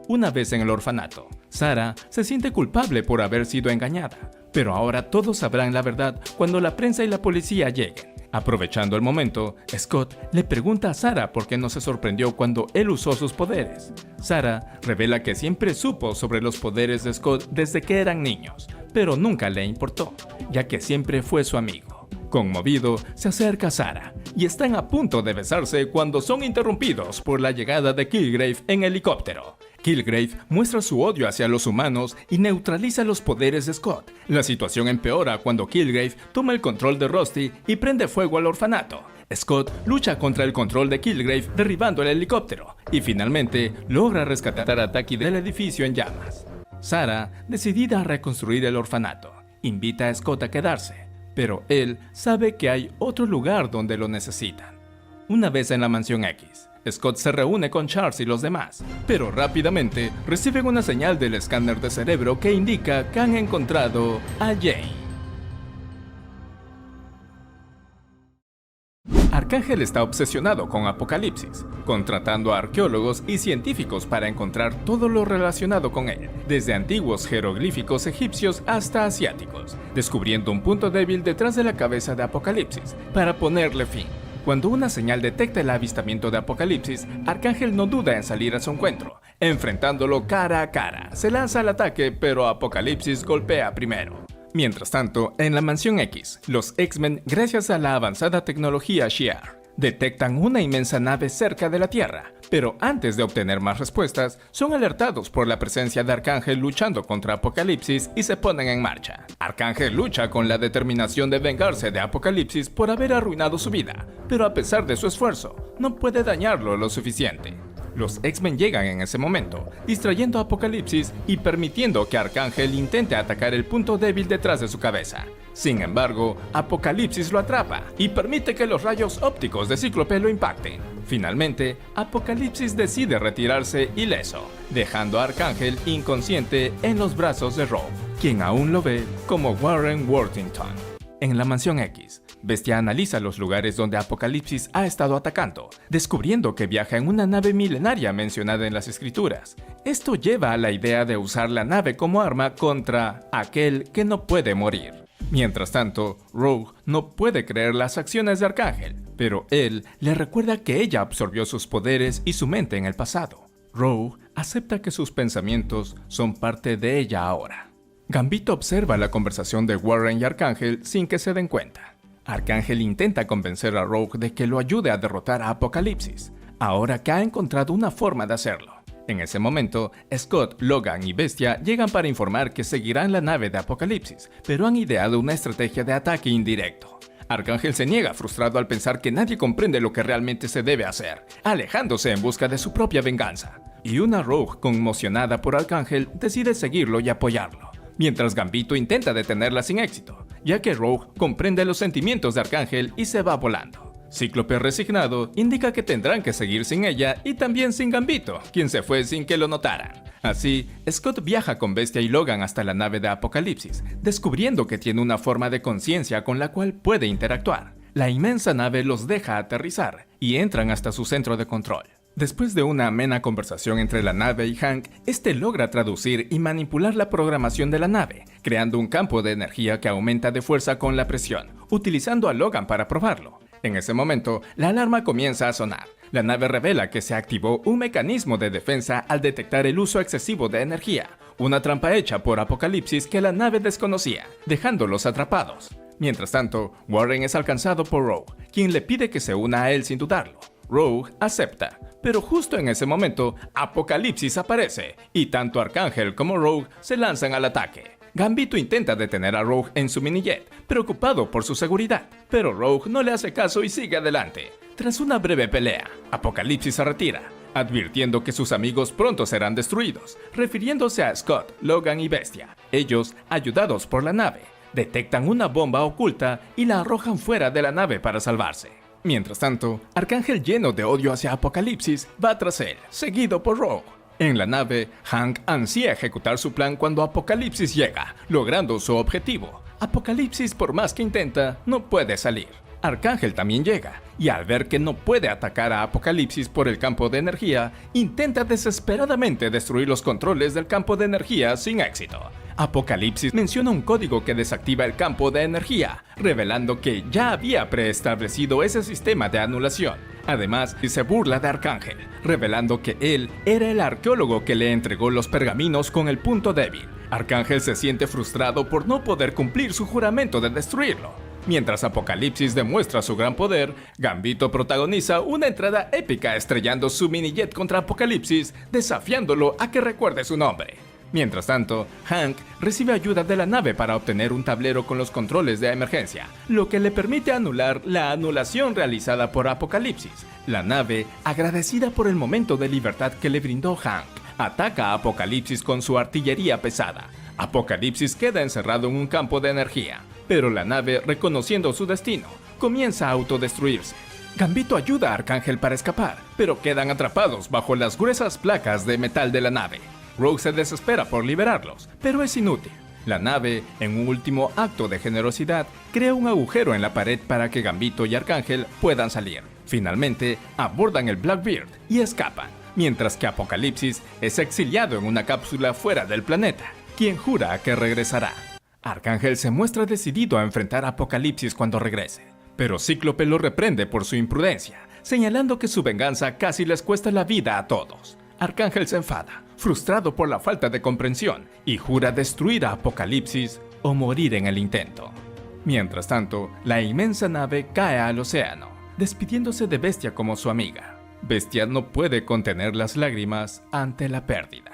Una vez en el orfanato, Sarah se siente culpable por haber sido engañada, pero ahora todos sabrán la verdad cuando la prensa y la policía lleguen. Aprovechando el momento, Scott le pregunta a Sarah por qué no se sorprendió cuando él usó sus poderes. Sarah revela que siempre supo sobre los poderes de Scott desde que eran niños, pero nunca le importó, ya que siempre fue su amigo. Conmovido, se acerca a Sarah y están a punto de besarse cuando son interrumpidos por la llegada de Kilgrave en helicóptero. Kilgrave muestra su odio hacia los humanos y neutraliza los poderes de Scott. La situación empeora cuando Kilgrave toma el control de Rusty y prende fuego al orfanato. Scott lucha contra el control de Kilgrave derribando el helicóptero y finalmente logra rescatar a Taki del edificio en llamas. Sarah, decidida a reconstruir el orfanato, invita a Scott a quedarse, pero él sabe que hay otro lugar donde lo necesitan. Una vez en la Mansión X, Scott se reúne con Charles y los demás, pero rápidamente reciben una señal del escáner de cerebro que indica que han encontrado a Jane. Arcángel está obsesionado con Apocalipsis, contratando a arqueólogos y científicos para encontrar todo lo relacionado con él, desde antiguos jeroglíficos egipcios hasta asiáticos, descubriendo un punto débil detrás de la cabeza de Apocalipsis para ponerle fin. Cuando una señal detecta el avistamiento de Apocalipsis, Arcángel no duda en salir a su encuentro. Enfrentándolo cara a cara, se lanza al ataque, pero Apocalipsis golpea primero. Mientras tanto, en la Mansión X, los X-Men, gracias a la avanzada tecnología Shi'ar, detectan una inmensa nave cerca de la Tierra, pero antes de obtener más respuestas, son alertados por la presencia de Arcángel luchando contra Apocalipsis y se ponen en marcha. Arcángel lucha con la determinación de vengarse de Apocalipsis por haber arruinado su vida, pero a pesar de su esfuerzo, no puede dañarlo lo suficiente. Los X-Men llegan en ese momento, distrayendo a Apocalipsis y permitiendo que Arcángel intente atacar el punto débil detrás de su cabeza. Sin embargo, Apocalipsis lo atrapa y permite que los rayos ópticos de Cíclope lo impacten. Finalmente, Apocalipsis decide retirarse ileso, dejando a Arcángel inconsciente en los brazos de Rogue, quien aún lo ve como Warren Worthington. En la Mansión X, Bestia analiza los lugares donde Apocalipsis ha estado atacando, descubriendo que viaja en una nave milenaria mencionada en las escrituras. Esto lleva a la idea de usar la nave como arma contra aquel que no puede morir. Mientras tanto, Rogue no puede creer las acciones de Arcángel, pero él le recuerda que ella absorbió sus poderes y su mente en el pasado. Rogue acepta que sus pensamientos son parte de ella ahora. Gambito observa la conversación de Warren y Arcángel sin que se den cuenta. Arcángel intenta convencer a Rogue de que lo ayude a derrotar a Apocalipsis, ahora que ha encontrado una forma de hacerlo. En ese momento, Scott, Logan y Bestia llegan para informar que seguirán la nave de Apocalipsis, pero han ideado una estrategia de ataque indirecto. Arcángel se niega frustrado al pensar que nadie comprende lo que realmente se debe hacer, alejándose en busca de su propia venganza. Y una Rogue conmocionada por Arcángel decide seguirlo y apoyarlo, mientras Gambito intenta detenerla sin éxito, ya que Rogue comprende los sentimientos de Arcángel y se va volando. Cíclope, resignado, indica que tendrán que seguir sin ella y también sin Gambito, quien se fue sin que lo notaran. Así, Scott viaja con Bestia y Logan hasta la nave de Apocalipsis, descubriendo que tiene una forma de conciencia con la cual puede interactuar. La inmensa nave los deja aterrizar y entran hasta su centro de control. Después de una amena conversación entre la nave y Hank, este logra traducir y manipular la programación de la nave, creando un campo de energía que aumenta de fuerza con la presión, utilizando a Logan para probarlo. En ese momento, la alarma comienza a sonar. La nave revela que se activó un mecanismo de defensa al detectar el uso excesivo de energía, una trampa hecha por Apocalipsis que la nave desconocía, dejándolos atrapados. Mientras tanto, Warren es alcanzado por Rogue, quien le pide que se una a él sin dudarlo. Rogue acepta, pero justo en ese momento, Apocalipsis aparece, y tanto Arcángel como Rogue se lanzan al ataque. Gambito intenta detener a Rogue en su minijet, preocupado por su seguridad, pero Rogue no le hace caso y sigue adelante. Tras una breve pelea, Apocalipsis se retira, advirtiendo que sus amigos pronto serán destruidos, refiriéndose a Scott, Logan y Bestia, ellos ayudados por la nave. detectan una bomba oculta y la arrojan fuera de la nave para salvarse. Mientras tanto, Arcángel, lleno de odio hacia Apocalipsis, va tras él, seguido por Rogue. En la nave, Hank ansía ejecutar su plan cuando Apocalipsis llega, logrando su objetivo. Apocalipsis, por más que intenta, no puede salir. Arcángel también llega, y al ver que no puede atacar a Apocalipsis por el campo de energía, intenta desesperadamente destruir los controles del campo de energía sin éxito. Apocalipsis menciona un código que desactiva el campo de energía, revelando que ya había preestablecido ese sistema de anulación. Además, se burla de Arcángel, revelando que él era el arqueólogo que le entregó los pergaminos con el punto débil. Arcángel se siente frustrado por no poder cumplir su juramento de destruirlo. Mientras Apocalipsis demuestra su gran poder, Gambito protagoniza una entrada épica estrellando su mini-jet contra Apocalipsis, desafiándolo a que recuerde su nombre. Mientras tanto, Hank recibe ayuda de la nave para obtener un tablero con los controles de emergencia, lo que le permite anular la anulación realizada por Apocalipsis. La nave, agradecida por el momento de libertad que le brindó Hank, ataca a Apocalipsis con su artillería pesada. Apocalipsis queda encerrado en un campo de energía, pero la nave, reconociendo su destino, comienza a autodestruirse. Gambito ayuda a Arcángel para escapar, pero quedan atrapados bajo las gruesas placas de metal de la nave. Rogue se desespera por liberarlos, pero es inútil. La nave, en un último acto de generosidad, crea un agujero en la pared para que Gambito y Arcángel puedan salir. Finalmente, abordan el Blackbeard y escapan, mientras que Apocalipsis es exiliado en una cápsula fuera del planeta, quien jura que regresará. Arcángel se muestra decidido a enfrentar a Apocalipsis cuando regrese, pero Cíclope lo reprende por su imprudencia, señalando que su venganza casi les cuesta la vida a todos. Arcángel se enfada, frustrado por la falta de comprensión, y jura destruir a Apocalipsis o morir en el intento. Mientras tanto, la inmensa nave cae al océano, despidiéndose de Bestia como su amiga. Bestia no puede contener las lágrimas ante la pérdida.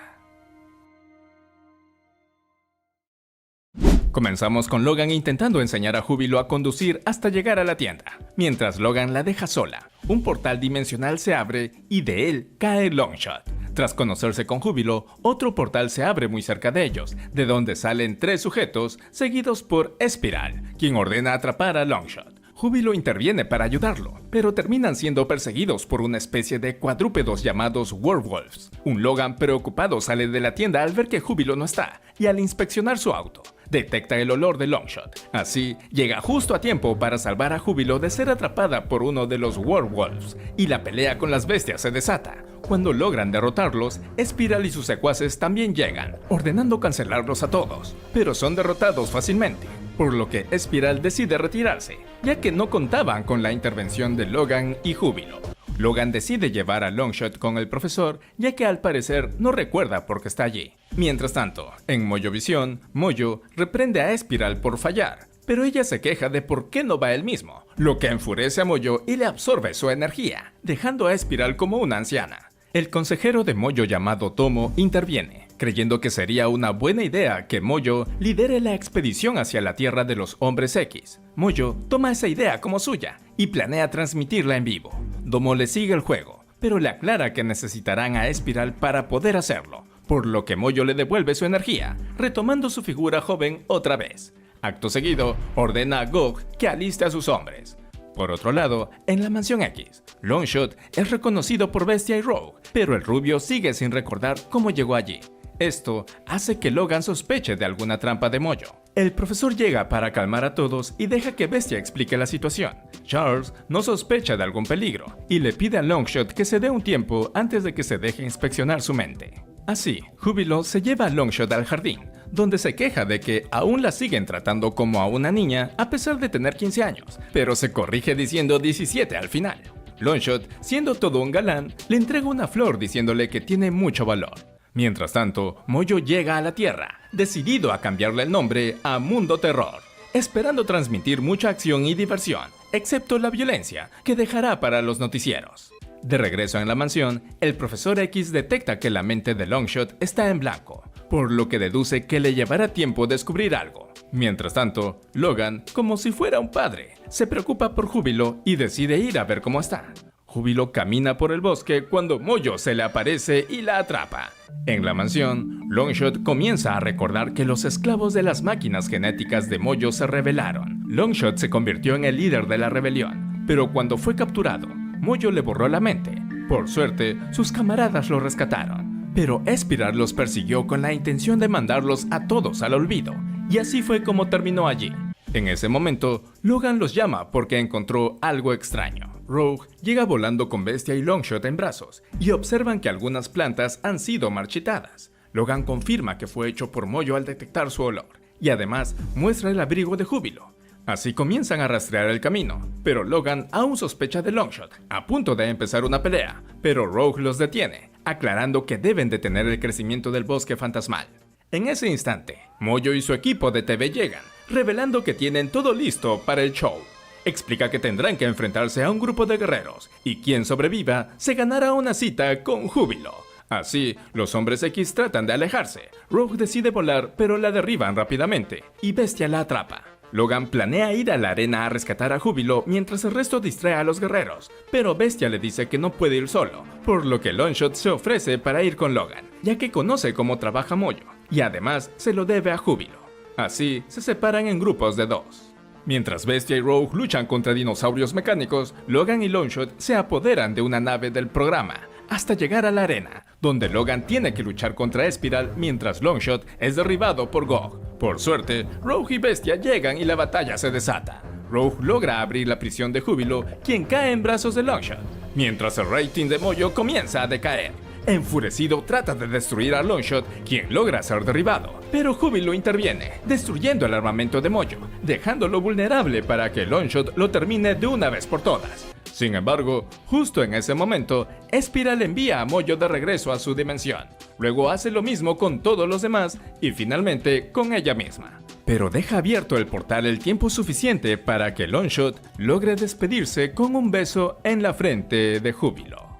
Comenzamos con Logan intentando enseñar a Júbilo a conducir hasta llegar a la tienda. Mientras Logan la deja sola, un portal dimensional se abre y de él cae Longshot. Tras conocerse con Júbilo, otro portal se abre muy cerca de ellos, de donde salen 3 sujetos, seguidos por Espiral, quien ordena atrapar a Longshot. Júbilo interviene para ayudarlo, pero terminan siendo perseguidos por una especie de cuadrúpedos llamados Werewolves. Un Logan preocupado sale de la tienda al ver que Júbilo no está, y al inspeccionar su auto, detecta el olor de Longshot. Así, llega justo a tiempo para salvar a Júbilo de ser atrapada por uno de los Werewolves, y la pelea con las bestias se desata. Cuando logran derrotarlos, Espiral y sus secuaces también llegan, ordenando cancelarlos a todos, pero son derrotados fácilmente, por lo que Espiral decide retirarse, ya que no contaban con la intervención de Logan y Júbilo. Logan decide llevar a Longshot con el profesor, ya que al parecer no recuerda por qué está allí. Mientras tanto, en Moyovisión, Moyo reprende a Espiral por fallar, pero ella se queja de por qué no va él mismo, lo que enfurece a Moyo y le absorbe su energía, dejando a Espiral como una anciana. El consejero de Moyo llamado Tomo interviene, creyendo que sería una buena idea que Moyo lidere la expedición hacia la Tierra de los Hombres X. Moyo toma esa idea como suya y planea transmitirla en vivo. Tomo le sigue el juego, pero le aclara que necesitarán a Espiral para poder hacerlo, por lo que Moyo le devuelve su energía, retomando su figura joven otra vez. Acto seguido, ordena a Gog que aliste a sus hombres. Por otro lado, en la Mansión X, Longshot es reconocido por Bestia y Rogue, pero el rubio sigue sin recordar cómo llegó allí. Esto hace que Logan sospeche de alguna trampa de Moyo. El profesor llega para calmar a todos y deja que Bestia explique la situación. Charles no sospecha de algún peligro y le pide a Longshot que se dé un tiempo antes de que se deje inspeccionar su mente. Así, Júbilo se lleva a Longshot al jardín, donde se queja de que aún la siguen tratando como a una niña a pesar de tener 15 años, pero se corrige diciendo 17 al final. Longshot, siendo todo un galán, le entrega una flor diciéndole que tiene mucho valor. Mientras tanto, Moyo llega a la Tierra, decidido a cambiarle el nombre a Mundo Terror, esperando transmitir mucha acción y diversión, excepto la violencia, que dejará para los noticieros. De regreso en la mansión, el profesor X detecta que la mente de Longshot está en blanco, por lo que deduce que le llevará tiempo descubrir algo. Mientras tanto, Logan, como si fuera un padre, se preocupa por Júbilo y decide ir a ver cómo está. Júbilo camina por el bosque cuando Mojo se le aparece y la atrapa. En la mansión, Longshot comienza a recordar que los esclavos de las máquinas genéticas de Mojo se rebelaron. Longshot se convirtió en el líder de la rebelión, pero cuando fue capturado, Mojo le borró la mente. Por suerte, sus camaradas lo rescataron, pero Espiral los persiguió con la intención de mandarlos a todos al olvido, y así fue como terminó allí. En ese momento, Logan los llama porque encontró algo extraño. Rogue llega volando con Bestia y Longshot en brazos y observan que algunas plantas han sido marchitadas. Logan confirma que fue hecho por Mojo al detectar su olor y además muestra el abrigo de Júbilo. Así comienzan a rastrear el camino, pero Logan aún sospecha de Longshot, a punto de empezar una pelea, pero Rogue los detiene, aclarando que deben detener el crecimiento del bosque fantasmal. En ese instante, Mojo y su equipo de TV llegan, revelando que tienen todo listo para el show. Explica que tendrán que enfrentarse a un grupo de guerreros, y quien sobreviva se ganará una cita con Júbilo. Así, los hombres X tratan de alejarse. Rogue decide volar, pero la derriban rápidamente, y Bestia la atrapa. Logan planea ir a la arena a rescatar a Júbilo mientras el resto distrae a los guerreros, pero Bestia le dice que no puede ir solo, por lo que Longshot se ofrece para ir con Logan, ya que conoce cómo trabaja Mojo, y además se lo debe a Júbilo. Así, se separan en grupos de 2. Mientras Bestia y Rogue luchan contra dinosaurios mecánicos, Logan y Longshot se apoderan de una nave del programa, hasta llegar a la arena, donde Logan tiene que luchar contra Espiral mientras Longshot es derribado por Gog. Por suerte, Rogue y Bestia llegan y la batalla se desata. Rogue logra abrir la prisión de Júbilo, quien cae en brazos de Longshot, mientras el rating de Mojo comienza a decaer. Enfurecido trata de destruir a Longshot, quien logra ser derribado, pero Júbilo interviene, destruyendo el armamento de Mojo, dejándolo vulnerable para que Longshot lo termine de una vez por todas. Sin embargo, justo en ese momento, Espiral envía a Mojo de regreso a su dimensión. Luego hace lo mismo con todos los demás y finalmente con ella misma. Pero deja abierto el portal el tiempo suficiente para que Longshot logre despedirse con un beso en la frente de Júbilo.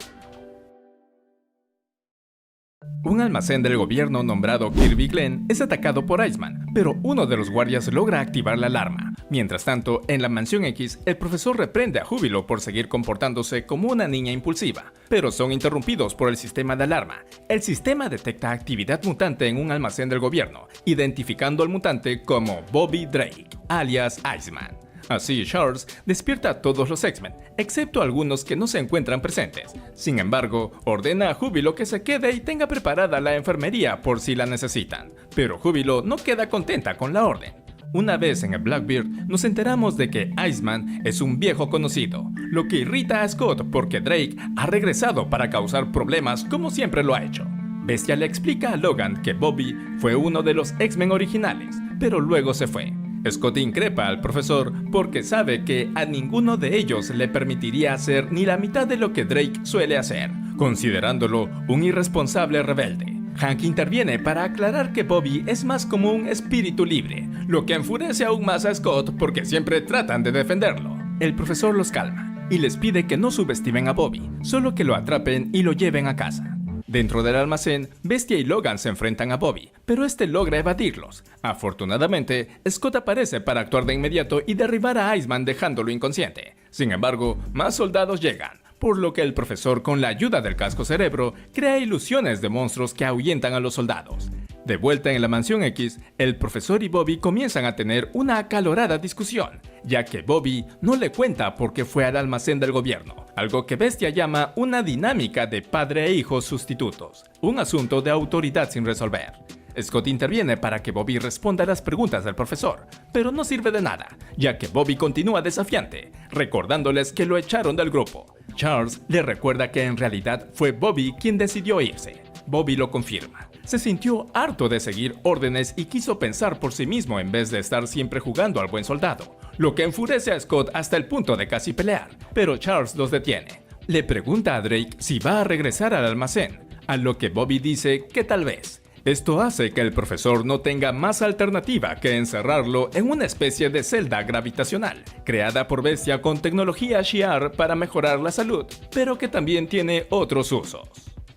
Un almacén del gobierno nombrado Kirby Glen es atacado por Iceman, pero uno de los guardias logra activar la alarma. Mientras tanto, en la Mansión X, el profesor reprende a Júbilo por seguir comportándose como una niña impulsiva, pero son interrumpidos por el sistema de alarma. El sistema detecta actividad mutante en un almacén del gobierno, identificando al mutante como Bobby Drake, alias Iceman. Así, Charles despierta a todos los X-Men, excepto algunos que no se encuentran presentes. Sin embargo, ordena a Júbilo que se quede y tenga preparada la enfermería por si la necesitan. Pero Júbilo no queda contenta con la orden. Una vez en el Blackbeard, nos enteramos de que Iceman es un viejo conocido, lo que irrita a Scott porque Drake ha regresado para causar problemas como siempre lo ha hecho. Bestia le explica a Logan que Bobby fue uno de los X-Men originales, pero luego se fue. Scott increpa al profesor porque sabe que a ninguno de ellos le permitiría hacer ni la mitad de lo que Drake suele hacer, considerándolo un irresponsable rebelde. Hank interviene para aclarar que Bobby es más como un espíritu libre, lo que enfurece aún más a Scott porque siempre tratan de defenderlo. El profesor los calma y les pide que no subestimen a Bobby, solo que lo atrapen y lo lleven a casa. Dentro del almacén, Bestia y Logan se enfrentan a Bobby, pero este logra evadirlos. Afortunadamente, Scott aparece para actuar de inmediato y derribar a Iceman dejándolo inconsciente. Sin embargo, más soldados llegan, por lo que el profesor, con la ayuda del casco cerebro, crea ilusiones de monstruos que ahuyentan a los soldados. De vuelta en la Mansión X, el profesor y Bobby comienzan a tener una acalorada discusión, ya que Bobby no le cuenta por qué fue al almacén del gobierno, algo que Bestia llama una dinámica de padre e hijo sustitutos, un asunto de autoridad sin resolver. Scott interviene para que Bobby responda a las preguntas del profesor, pero no sirve de nada, ya que Bobby continúa desafiante, recordándoles que lo echaron del grupo. Charles le recuerda que en realidad fue Bobby quien decidió irse. Bobby lo confirma. Se sintió harto de seguir órdenes y quiso pensar por sí mismo en vez de estar siempre jugando al buen soldado, lo que enfurece a Scott hasta el punto de casi pelear, pero Charles los detiene. Le pregunta a Drake si va a regresar al almacén, a lo que Bobby dice que tal vez. Esto hace que el profesor no tenga más alternativa que encerrarlo en una especie de celda gravitacional, creada por Bestia con tecnología Shi'ar para mejorar la salud, pero que también tiene otros usos.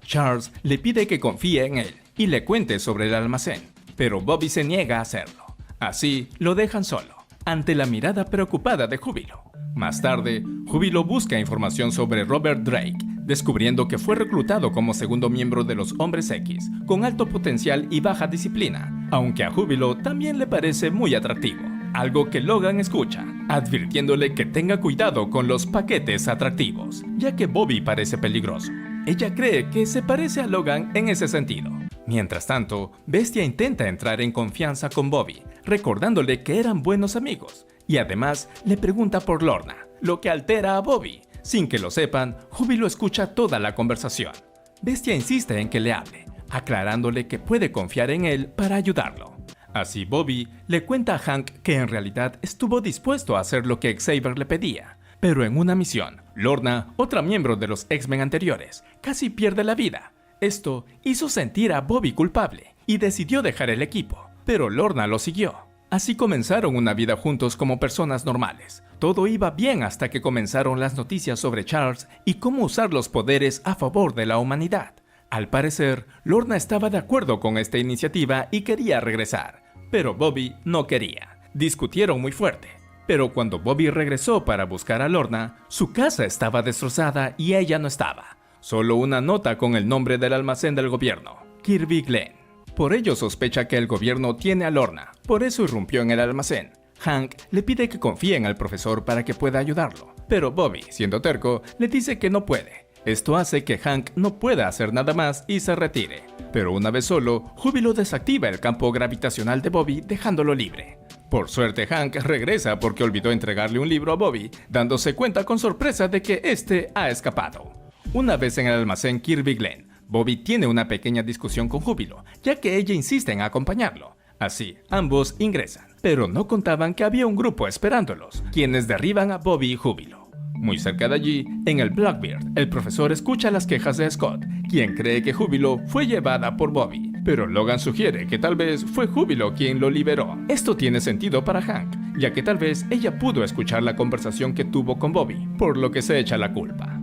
Charles le pide que confíe en él y le cuente sobre el almacén, pero Bobby se niega a hacerlo. Así, lo dejan solo. ante la mirada preocupada de Júbilo. Más tarde, Júbilo busca información sobre Robert Drake, descubriendo que fue reclutado como segundo miembro de los Hombres X, con alto potencial y baja disciplina, aunque a Júbilo también le parece muy atractivo, algo que Logan escucha, advirtiéndole que tenga cuidado con los paquetes atractivos, ya que Bobby parece peligroso. Ella cree que se parece a Logan en ese sentido. Mientras tanto, Bestia intenta entrar en confianza con Bobby, recordándole que eran buenos amigos, y además le pregunta por Lorna, lo que altera a Bobby. Sin que lo sepan, Júbilo escucha toda la conversación. Bestia insiste en que le hable, aclarándole que puede confiar en él para ayudarlo. Así Bobby le cuenta a Hank que en realidad estuvo dispuesto a hacer lo que Xavier le pedía, pero en una misión, Lorna, otra miembro de los X-Men anteriores, casi pierde la vida. Esto hizo sentir a Bobby culpable y decidió dejar el equipo, pero Lorna lo siguió. Así comenzaron una vida juntos como personas normales. Todo iba bien hasta que comenzaron las noticias sobre Charles y cómo usar los poderes a favor de la humanidad. Al parecer, Lorna estaba de acuerdo con esta iniciativa y quería regresar, pero Bobby no quería. Discutieron muy fuerte, pero cuando Bobby regresó para buscar a Lorna, su casa estaba destrozada y ella no estaba. Solo una nota con el nombre del almacén del gobierno, Kirby Glen. Por ello sospecha que el gobierno tiene a Lorna, por eso irrumpió en el almacén. Hank le pide que confíe en el profesor para que pueda ayudarlo, pero Bobby, siendo terco, le dice que no puede. Esto hace que Hank no pueda hacer nada más y se retire. Pero una vez solo, Júbilo desactiva el campo gravitacional de Bobby dejándolo libre. Por suerte Hank regresa porque olvidó entregarle un libro a Bobby, dándose cuenta con sorpresa de que este ha escapado. Una vez en el almacén Kirby Glen, Bobby tiene una pequeña discusión con Júbilo, ya que ella insiste en acompañarlo. Así, ambos ingresan, pero no contaban que había un grupo esperándolos, quienes derriban a Bobby y Júbilo. Muy cerca de allí, en el Blackbeard, el profesor escucha las quejas de Scott, quien cree que Júbilo fue llevada por Bobby, pero Logan sugiere que tal vez fue Júbilo quien lo liberó. Esto tiene sentido para Hank, ya que tal vez ella pudo escuchar la conversación que tuvo con Bobby, por lo que se echa la culpa.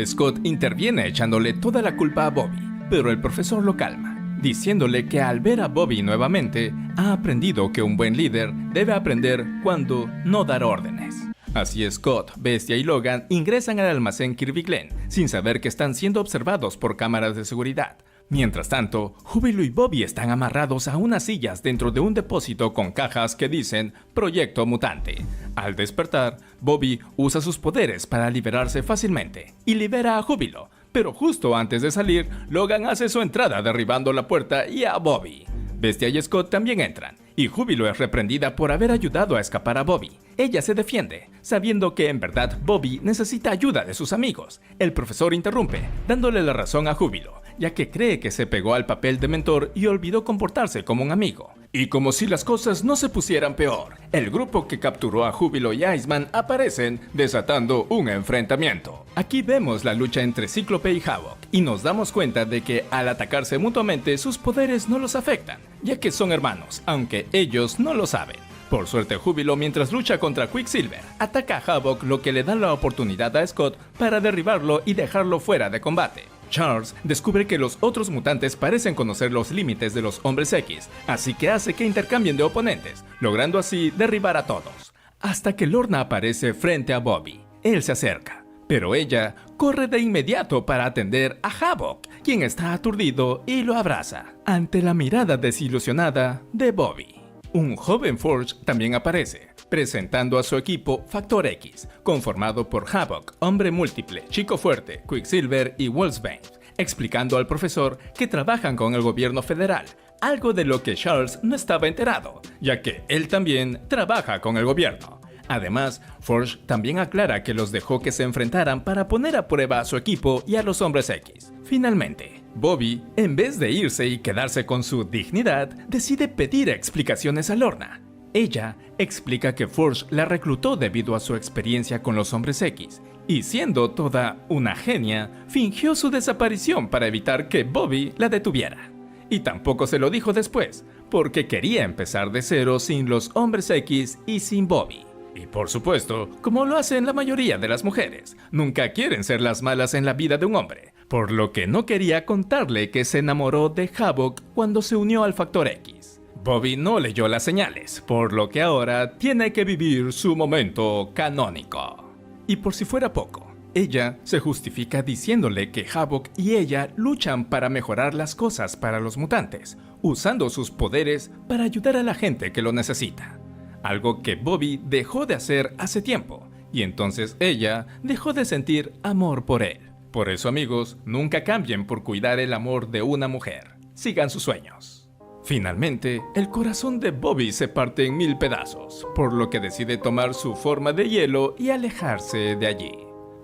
Scott interviene echándole toda la culpa a Bobby, pero el profesor lo calma, diciéndole que al ver a Bobby nuevamente, ha aprendido que un buen líder debe aprender cuándo no dar órdenes. Así Scott, Bestia y Logan ingresan al almacén Kirby Glen, sin saber que están siendo observados por cámaras de seguridad. Mientras tanto, Júbilo y Bobby están amarrados a unas sillas dentro de un depósito con cajas que dicen Proyecto Mutante. Al despertar, Bobby usa sus poderes para liberarse fácilmente y libera a Júbilo, pero justo antes de salir, Logan hace su entrada derribando la puerta y a Bobby. Bestia y Scott también entran, y Júbilo es reprendida por haber ayudado a escapar a Bobby. Ella se defiende, sabiendo que en verdad Bobby necesita ayuda de sus amigos. El profesor interrumpe, dándole la razón a Júbilo, ya que cree que se pegó al papel de mentor y olvidó comportarse como un amigo. Y como si las cosas no se pusieran peor, el grupo que capturó a Júbilo y Iceman aparecen, desatando un enfrentamiento. Aquí vemos la lucha entre Cíclope y Havok, y nos damos cuenta de que al atacarse mutuamente sus poderes no los afectan, ya que son hermanos, aunque ellos no lo saben. Por suerte Júbilo, mientras lucha contra Quicksilver, ataca a Havok, lo que le da la oportunidad a Scott para derribarlo y dejarlo fuera de combate. Charles descubre que los otros mutantes parecen conocer los límites de los Hombres X, así que hace que intercambien de oponentes, logrando así derribar a todos. Hasta que Lorna aparece frente a Bobby. Él se acerca, pero ella corre de inmediato para atender a Havok, quien está aturdido y lo abraza, ante la mirada desilusionada de Bobby. Un joven Forge también aparece, presentando a su equipo Factor X, conformado por Havok, Hombre Múltiple, Chico Fuerte, Quicksilver y Wolfsbane, explicando al profesor que trabajan con el gobierno federal, algo de lo que Charles no estaba enterado, ya que él también trabaja con el gobierno. Además, Forge también aclara que los dejó que se enfrentaran para poner a prueba a su equipo y a los Hombres X. Finalmente, Bobby, en vez de irse y quedarse con su dignidad, decide pedir explicaciones a Lorna. Ella explica que Forge la reclutó debido a su experiencia con los Hombres X, y siendo toda una genia, fingió su desaparición para evitar que Bobby la detuviera. Y tampoco se lo dijo después, porque quería empezar de cero sin los Hombres X y sin Bobby. Y por supuesto, como lo hacen la mayoría de las mujeres, nunca quieren ser las malas en la vida de un hombre, por lo que no quería contarle que se enamoró de Havok cuando se unió al Factor X. Bobby no leyó las señales, por lo que ahora tiene que vivir su momento canónico. Y por si fuera poco, ella se justifica diciéndole que Havok y ella luchan para mejorar las cosas para los mutantes, usando sus poderes para ayudar a la gente que lo necesita. Algo que Bobby dejó de hacer hace tiempo, y entonces ella dejó de sentir amor por él. Por eso, amigos, nunca cambien por cuidar el amor de una mujer. Sigan sus sueños. Finalmente, el corazón de Bobby se parte en 1000 pedazos, por lo que decide tomar su forma de hielo y alejarse de allí.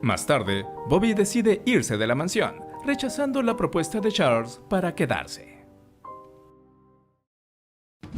Más tarde, Bobby decide irse de la mansión, rechazando la propuesta de Charles para quedarse.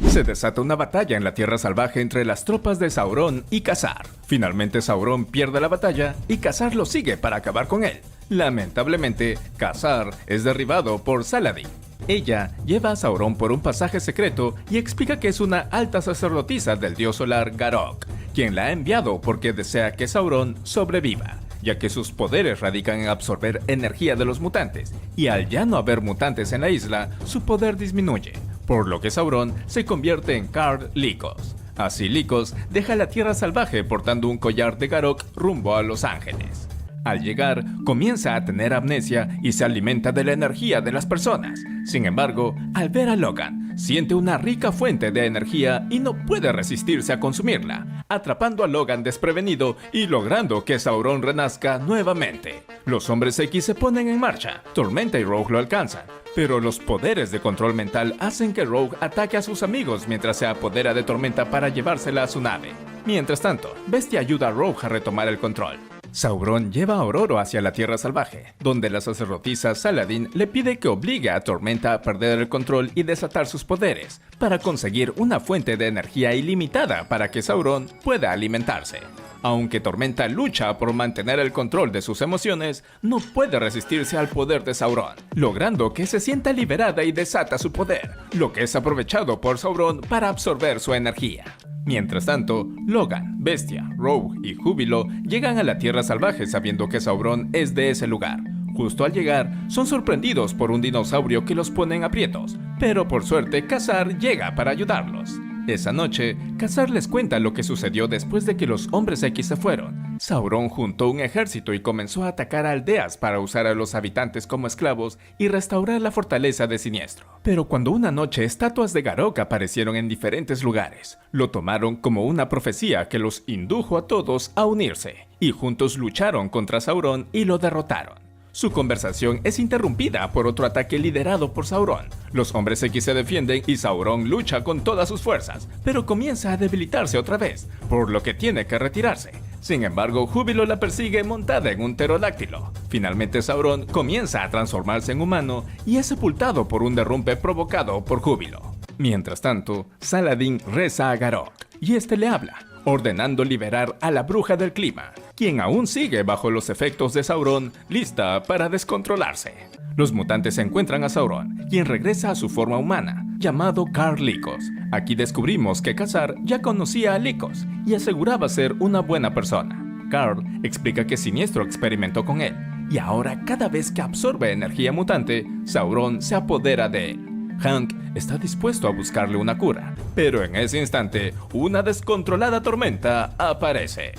Se desata una batalla en la Tierra Salvaje entre las tropas de Sauron y Ka-Zar. Finalmente Sauron pierde la batalla y Ka-Zar lo sigue para acabar con él. Lamentablemente, Ka-Zar es derribado por Saladin. Ella lleva a Sauron por un pasaje secreto y explica que es una alta sacerdotisa del dios solar Garok, quien la ha enviado porque desea que Sauron sobreviva, ya que sus poderes radican en absorber energía de los mutantes, y al ya no haber mutantes en la isla, su poder disminuye, por lo que Sauron se convierte en Karl Lycos. Así Lycos deja la Tierra Salvaje portando un collar de Garok rumbo a Los Ángeles. Al llegar, comienza a tener amnesia y se alimenta de la energía de las personas. Sin embargo, al ver a Logan, siente una rica fuente de energía y no puede resistirse a consumirla, atrapando a Logan desprevenido y logrando que Sauron renazca nuevamente. Los hombres X se ponen en marcha, Tormenta y Rogue lo alcanzan, pero los poderes de control mental hacen que Rogue ataque a sus amigos mientras se apodera de Tormenta para llevársela a su nave. Mientras tanto, Bestia ayuda a Rogue a retomar el control. Sauron lleva a Ororo hacia la Tierra Salvaje, donde la sacerdotisa Saladin le pide que obligue a Tormenta a perder el control y desatar sus poderes, para conseguir una fuente de energía ilimitada para que Sauron pueda alimentarse. Aunque Tormenta lucha por mantener el control de sus emociones, no puede resistirse al poder de Sauron, logrando que se sienta liberada y desata su poder, lo que es aprovechado por Sauron para absorber su energía. Mientras tanto, Logan, Bestia, Rogue y Júbilo llegan a la Tierra Salvaje sabiendo que Sauron es de ese lugar. Justo al llegar, son sorprendidos por un dinosaurio que los pone en aprietos, pero por suerte Ka-Zar llega para ayudarlos. Esa noche, Ka-Zar les cuenta lo que sucedió después de que los hombres X se fueron. Sauron juntó un ejército y comenzó a atacar a aldeas para usar a los habitantes como esclavos y restaurar la fortaleza de Siniestro. Pero cuando una noche estatuas de Garok aparecieron en diferentes lugares, lo tomaron como una profecía que los indujo a todos a unirse, y juntos lucharon contra Sauron y lo derrotaron. Su conversación es interrumpida por otro ataque liderado por Sauron. Los hombres X se defienden y Sauron lucha con todas sus fuerzas, pero comienza a debilitarse otra vez, por lo que tiene que retirarse. Sin embargo, Júbilo la persigue montada en un pterodáctilo. Finalmente Sauron comienza a transformarse en humano y es sepultado por un derrumbe provocado por Júbilo. Mientras tanto, Saladin reza a Garok, y este le habla, ordenando liberar a la bruja del clima, quien aún sigue bajo los efectos de Sauron, lista para descontrolarse. Los mutantes encuentran a Sauron, quien regresa a su forma humana, llamado Karl Lycos. Aquí descubrimos que Ka-Zar ya conocía a Lycos y aseguraba ser una buena persona. Karl explica que Siniestro experimentó con él, y ahora cada vez que absorbe energía mutante, Sauron se apodera de él. Hank está dispuesto a buscarle una cura, pero en ese instante, una descontrolada tormenta aparece.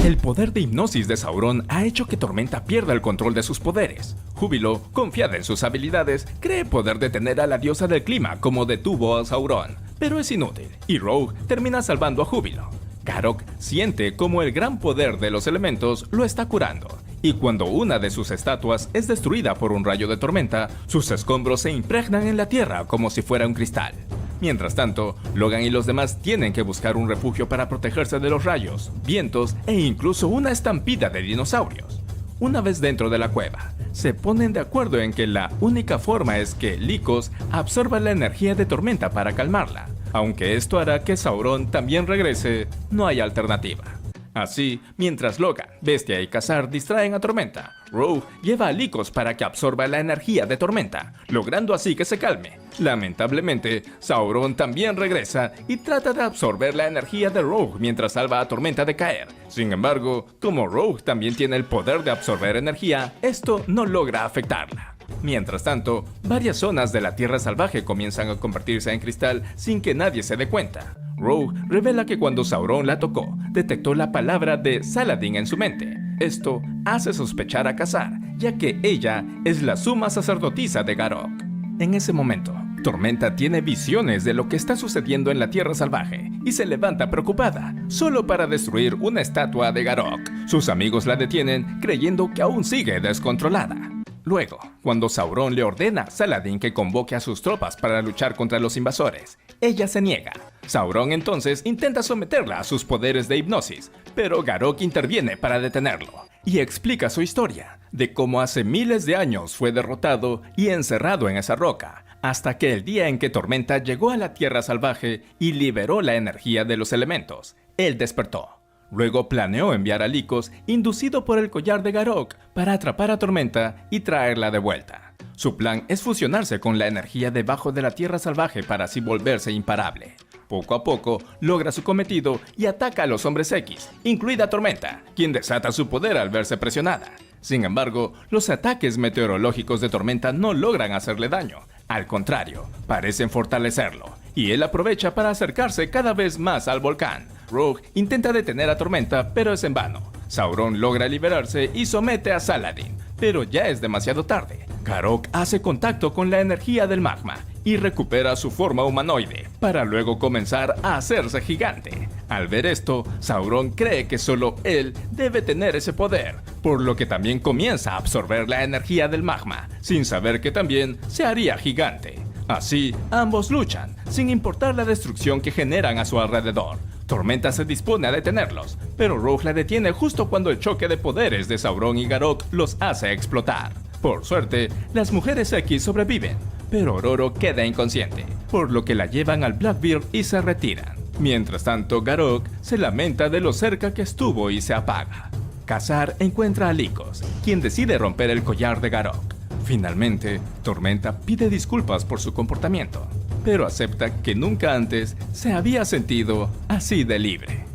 El poder de hipnosis de Sauron ha hecho que Tormenta pierda el control de sus poderes. Júbilo, confiada en sus habilidades, cree poder detener a la diosa del clima como detuvo a Sauron, pero es inútil, y Rogue termina salvando a Júbilo. Garok siente como el gran poder de los elementos lo está curando, y cuando una de sus estatuas es destruida por un rayo de tormenta, sus escombros se impregnan en la tierra como si fuera un cristal. Mientras tanto, Logan y los demás tienen que buscar un refugio para protegerse de los rayos, vientos e incluso una estampida de dinosaurios. Una vez dentro de la cueva, se ponen de acuerdo en que la única forma es que Lycos absorba la energía de tormenta para calmarla. Aunque esto hará que Sauron también regrese, no hay alternativa. Así, mientras Logan, Bestia y Ka-Zar distraen a Tormenta, Rogue lleva a Lycos para que absorba la energía de Tormenta, logrando así que se calme. Lamentablemente, Sauron también regresa y trata de absorber la energía de Rogue mientras salva a Tormenta de caer. Sin embargo, como Rogue también tiene el poder de absorber energía, esto no logra afectarla. Mientras tanto, varias zonas de la Tierra Salvaje comienzan a convertirse en cristal sin que nadie se dé cuenta. Rogue revela que cuando Sauron la tocó, detectó la palabra de Saladin en su mente. Esto hace sospechar a Ka-Zar, ya que ella es la suma sacerdotisa de Garok. En ese momento, Tormenta tiene visiones de lo que está sucediendo en la Tierra Salvaje y se levanta preocupada, solo para destruir una estatua de Garok. Sus amigos la detienen creyendo que aún sigue descontrolada. Luego, cuando Sauron le ordena a Saladin que convoque a sus tropas para luchar contra los invasores, ella se niega. Sauron entonces intenta someterla a sus poderes de hipnosis, pero Garok interviene para detenerlo y explica su historia, de cómo hace miles de años fue derrotado y encerrado en esa roca, hasta que el día en que Tormenta llegó a la Tierra Salvaje y liberó la energía de los elementos, él despertó. Luego planeó enviar a Lycos, inducido por el collar de Garok, para atrapar a Tormenta y traerla de vuelta. Su plan es fusionarse con la energía debajo de la Tierra Salvaje para así volverse imparable. Poco a poco, logra su cometido y ataca a los Hombres X, incluida Tormenta, quien desata su poder al verse presionada. Sin embargo, los ataques meteorológicos de Tormenta no logran hacerle daño. Al contrario, parecen fortalecerlo, y él aprovecha para acercarse cada vez más al volcán. Rogue intenta detener a Tormenta, pero es en vano. Sauron logra liberarse y somete a Saladin, pero ya es demasiado tarde. Garok hace contacto con la energía del magma y recupera su forma humanoide, para luego comenzar a hacerse gigante. Al ver esto, Sauron cree que solo él debe tener ese poder, por lo que también comienza a absorber la energía del magma, sin saber que también se haría gigante. Así, ambos luchan, sin importar la destrucción que generan a su alrededor. Tormenta se dispone a detenerlos, pero Rogue la detiene justo cuando el choque de poderes de Sauron y Garok los hace explotar. Por suerte, las mujeres X sobreviven, pero Ororo queda inconsciente, por lo que la llevan al Blackbeard y se retiran. Mientras tanto, Garok se lamenta de lo cerca que estuvo y se apaga. Ka-Zar encuentra a Lycos, quien decide romper el collar de Garok. Finalmente, Tormenta pide disculpas por su comportamiento, pero acepta que nunca antes se había sentido así de libre.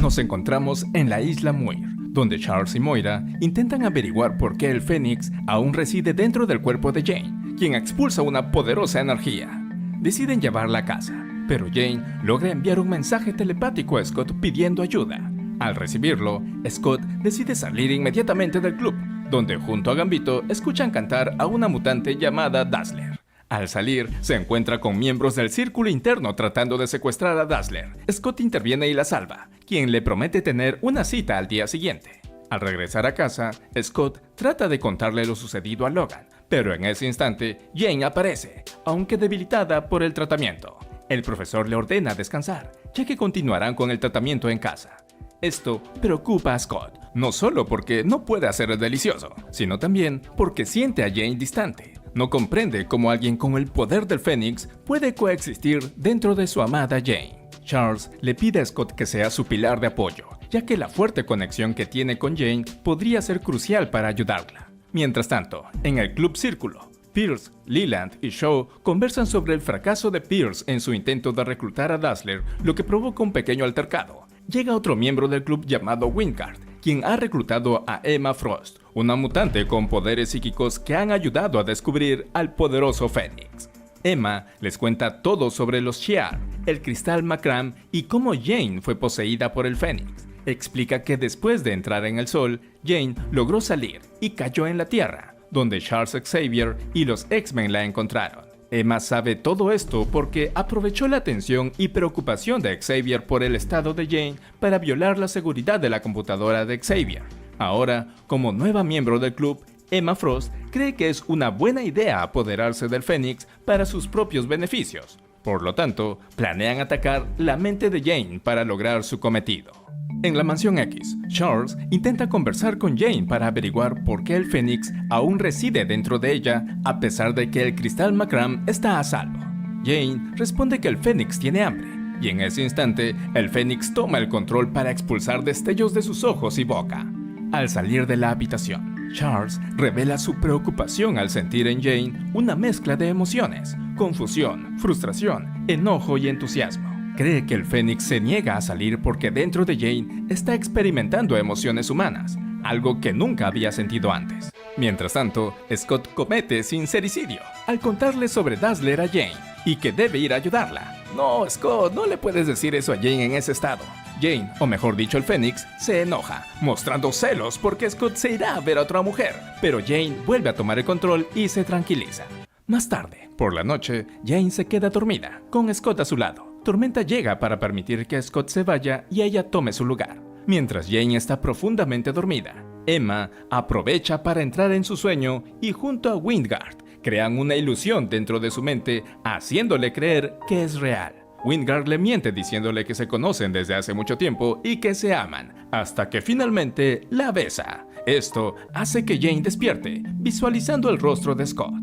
Nos encontramos en la isla Muir, donde Charles y Moira intentan averiguar por qué el Fénix aún reside dentro del cuerpo de Jane, quien expulsa una poderosa energía. Deciden llevarla a casa, pero Jane logra enviar un mensaje telepático a Scott pidiendo ayuda. Al recibirlo, Scott decide salir inmediatamente del club, donde junto a Gambito escuchan cantar a una mutante llamada Dazzler. Al salir, se encuentra con miembros del círculo interno tratando de secuestrar a Dazzler. Scott interviene y la salva, quien le promete tener una cita al día siguiente. Al regresar a casa, Scott trata de contarle lo sucedido a Logan, pero en ese instante, Jane aparece, aunque debilitada por el tratamiento. El profesor le ordena descansar, ya que continuarán con el tratamiento en casa. Esto preocupa a Scott, no solo porque no puede hacer el delicioso, sino también porque siente a Jane distante. No comprende cómo alguien con el poder del Fénix puede coexistir dentro de su amada Jane. Charles le pide a Scott que sea su pilar de apoyo, ya que la fuerte conexión que tiene con Jane podría ser crucial para ayudarla. Mientras tanto, en el Club Círculo, Pierce, Leland y Shaw conversan sobre el fracaso de Pierce en su intento de reclutar a Dazzler, lo que provoca un pequeño altercado. Llega otro miembro del club llamado Wingard, quien ha reclutado a Emma Frost, una mutante con poderes psíquicos que han ayudado a descubrir al poderoso Fénix. Emma les cuenta todo sobre los Shi'ar, el cristal Makram y cómo Jane fue poseída por el Fénix. Explica que después de entrar en el sol, Jane logró salir y cayó en la Tierra, donde Charles Xavier y los X-Men la encontraron. Emma sabe todo esto porque aprovechó la atención y preocupación de Xavier por el estado de Jane para violar la seguridad de la computadora de Xavier. Ahora, como nueva miembro del club, Emma Frost cree que es una buena idea apoderarse del Fénix para sus propios beneficios. Por lo tanto, planean atacar la mente de Jane para lograr su cometido. En la Mansión X, Charles intenta conversar con Jane para averiguar por qué el Fénix aún reside dentro de ella a pesar de que el cristal Makram está a salvo. Jane responde que el Fénix tiene hambre, y en ese instante, el Fénix toma el control para expulsar destellos de sus ojos y boca. Al salir de la habitación, Charles revela su preocupación al sentir en Jane una mezcla de emociones: confusión, frustración, enojo y entusiasmo. Cree que el Fénix se niega a salir porque dentro de Jane está experimentando emociones humanas, algo que nunca había sentido antes. Mientras tanto, Scott comete sincericidio al contarle sobre Dazzler a Jane y que debe ir a ayudarla. No, Scott, no le puedes decir eso a Jane en ese estado. Jane, o mejor dicho el Fénix, se enoja, mostrando celos porque Scott se irá a ver a otra mujer, pero Jane vuelve a tomar el control y se tranquiliza. Más tarde, por la noche, Jane se queda dormida, con Scott a su lado. Tormenta llega para permitir que Scott se vaya y ella tome su lugar. Mientras Jane está profundamente dormida, Emma aprovecha para entrar en su sueño y junto a Wingard crean una ilusión dentro de su mente, haciéndole creer que es real. Wingard le miente diciéndole que se conocen desde hace mucho tiempo y que se aman, hasta que finalmente la besa. Esto hace que Jane despierte, visualizando el rostro de Scott.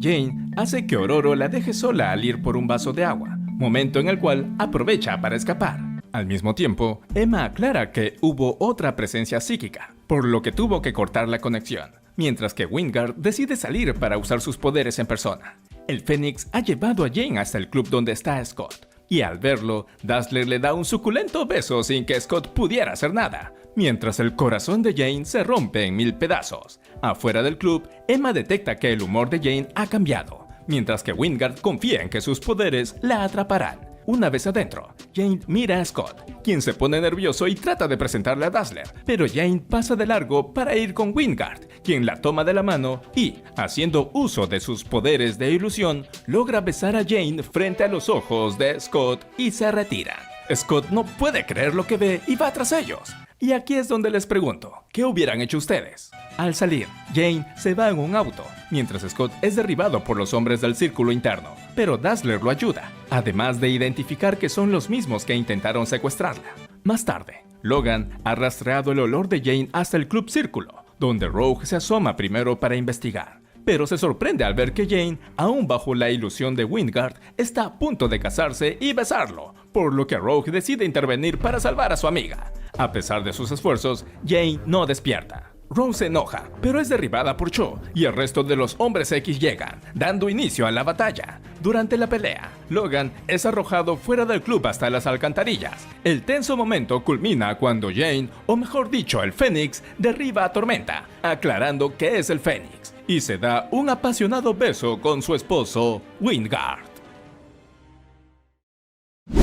Jane hace que Ororo la deje sola al ir por un vaso de agua, momento en el cual aprovecha para escapar. Al mismo tiempo, Emma aclara que hubo otra presencia psíquica, por lo que tuvo que cortar la conexión, mientras que Wingard decide salir para usar sus poderes en persona. El Fénix ha llevado a Jane hasta el club donde está Scott, y al verlo, Dazzler le da un suculento beso sin que Scott pudiera hacer nada, mientras el corazón de Jane se rompe en 1000 pedazos. Afuera del club, Emma detecta que el humor de Jane ha cambiado, mientras que Wingard confía en que sus poderes la atraparán. Una vez adentro, Jane mira a Scott, quien se pone nervioso y trata de presentarle a Dazzler, pero Jane pasa de largo para ir con Wingard, quien la toma de la mano y, haciendo uso de sus poderes de ilusión, logra besar a Jane frente a los ojos de Scott y se retiran. Scott no puede creer lo que ve y va tras ellos. Y aquí es donde les pregunto, ¿qué hubieran hecho ustedes? Al salir, Jane se va en un auto, mientras Scott es derribado por los hombres del círculo interno, pero Dazzler lo ayuda, además de identificar que son los mismos que intentaron secuestrarla. Más tarde, Logan ha rastreado el olor de Jane hasta el Club Círculo, donde Rogue se asoma primero para investigar, pero se sorprende al ver que Jane, aún bajo la ilusión de Wingard, está a punto de casarse y besarlo, por lo que Rogue decide intervenir para salvar a su amiga. A pesar de sus esfuerzos, Jane no despierta. Rogue se enoja, pero es derribada por Cho, y el resto de los hombres X llegan, dando inicio a la batalla. Durante la pelea, Logan es arrojado fuera del club hasta las alcantarillas. El tenso momento culmina cuando Jane, o mejor dicho el Fénix, derriba a Tormenta, aclarando que es el Fénix, y se da un apasionado beso con su esposo, Wingard.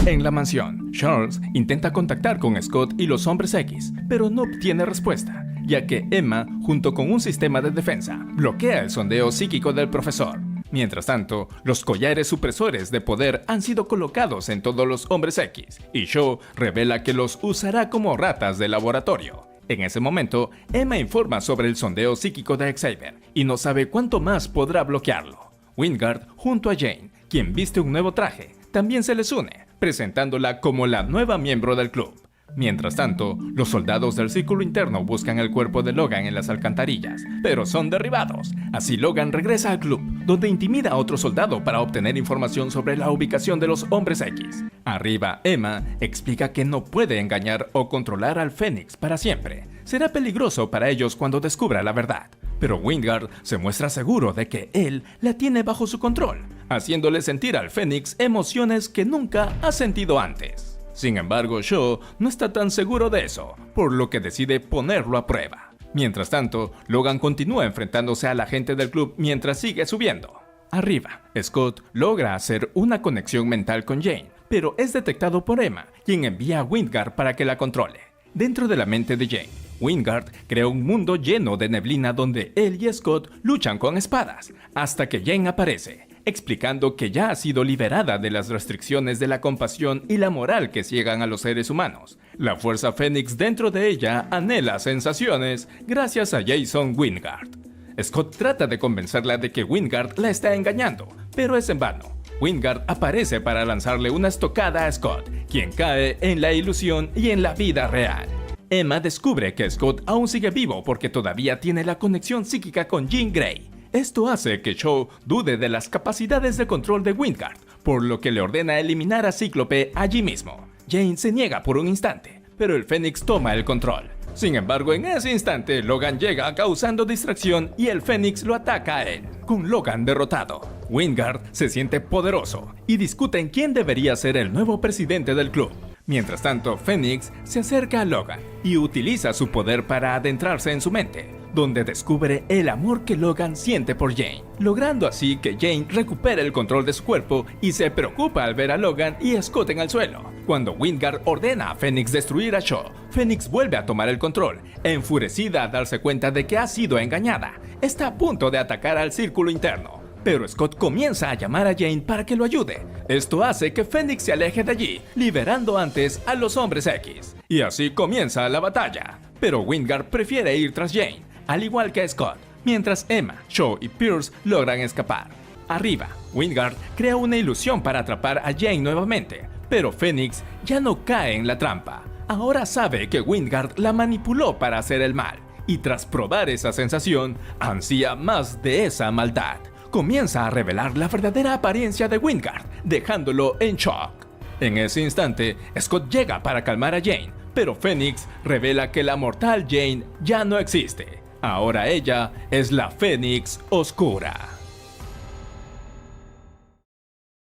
En la mansión, Charles intenta contactar con Scott y los hombres X, pero no obtiene respuesta, ya que Emma, junto con un sistema de defensa, bloquea el sondeo psíquico del profesor. Mientras tanto, los collares supresores de poder han sido colocados en todos los hombres X, y Shaw revela que los usará como ratas de laboratorio. En ese momento, Emma informa sobre el sondeo psíquico de Xavier, y no sabe cuánto más podrá bloquearlo. Wingard, junto a Jane, quien viste un nuevo traje, también se les une, presentándola como la nueva miembro del club. Mientras tanto, los soldados del círculo interno buscan el cuerpo de Logan en las alcantarillas, pero son derribados. Así Logan regresa al club, donde intimida a otro soldado para obtener información sobre la ubicación de los hombres X. Arriba, Emma explica que no puede engañar o controlar al Fénix para siempre. Será peligroso para ellos cuando descubra la verdad. Pero Wingard se muestra seguro de que él la tiene bajo su control, haciéndole sentir al Fénix emociones que nunca ha sentido antes. Sin embargo, Shaw no está tan seguro de eso, por lo que decide ponerlo a prueba. Mientras tanto, Logan continúa enfrentándose a la gente del club mientras sigue subiendo. Arriba, Scott logra hacer una conexión mental con Jane, pero es detectado por Emma, quien envía a Wingard para que la controle. Dentro de la mente de Jane, Wingard crea un mundo lleno de neblina donde él y Scott luchan con espadas, hasta que Jane aparece, explicando que ya ha sido liberada de las restricciones de la compasión y la moral que ciegan a los seres humanos. La fuerza Fénix dentro de ella anhela sensaciones gracias a Jason Wingard. Scott trata de convencerla de que Wingard la está engañando, pero es en vano. Wingard aparece para lanzarle una estocada a Scott, quien cae en la ilusión y en la vida real. Emma descubre que Scott aún sigue vivo porque todavía tiene la conexión psíquica con Jean Grey. Esto hace que Shaw dude de las capacidades de control de Wingard, por lo que le ordena eliminar a Cíclope allí mismo. Jane se niega por un instante, pero el Fénix toma el control. Sin embargo, en ese instante, Logan llega causando distracción y el Fénix lo ataca a él. Con Logan derrotado, Wingard se siente poderoso y discuten quién debería ser el nuevo presidente del club. Mientras tanto, Phoenix se acerca a Logan y utiliza su poder para adentrarse en su mente, donde descubre el amor que Logan siente por Jane, logrando así que Jane recupere el control de su cuerpo y se preocupa al ver a Logan y Scott en el suelo. Cuando Wyngarde ordena a Phoenix destruir a Shaw, Phoenix vuelve a tomar el control, enfurecida al darse cuenta de que ha sido engañada. Está a punto de atacar al círculo interno, pero Scott comienza a llamar a Jane para que lo ayude. Esto hace que Phoenix se aleje de allí, liberando antes a los Hombres X. Y así comienza la batalla. Pero Wyngarde prefiere ir tras Jane, al igual que Scott, mientras Emma, Shaw y Pierce logran escapar. Arriba, Wyngarde crea una ilusión para atrapar a Jane nuevamente, pero Phoenix ya no cae en la trampa. Ahora sabe que Wyngarde la manipuló para hacer el mal, y tras probar esa sensación, ansía más de esa maldad. Comienza a revelar la verdadera apariencia de Wyngarde, dejándolo en shock. En ese instante, Scott llega para calmar a Jane, pero Phoenix revela que la mortal Jane ya no existe. Ahora ella es la Fénix Oscura.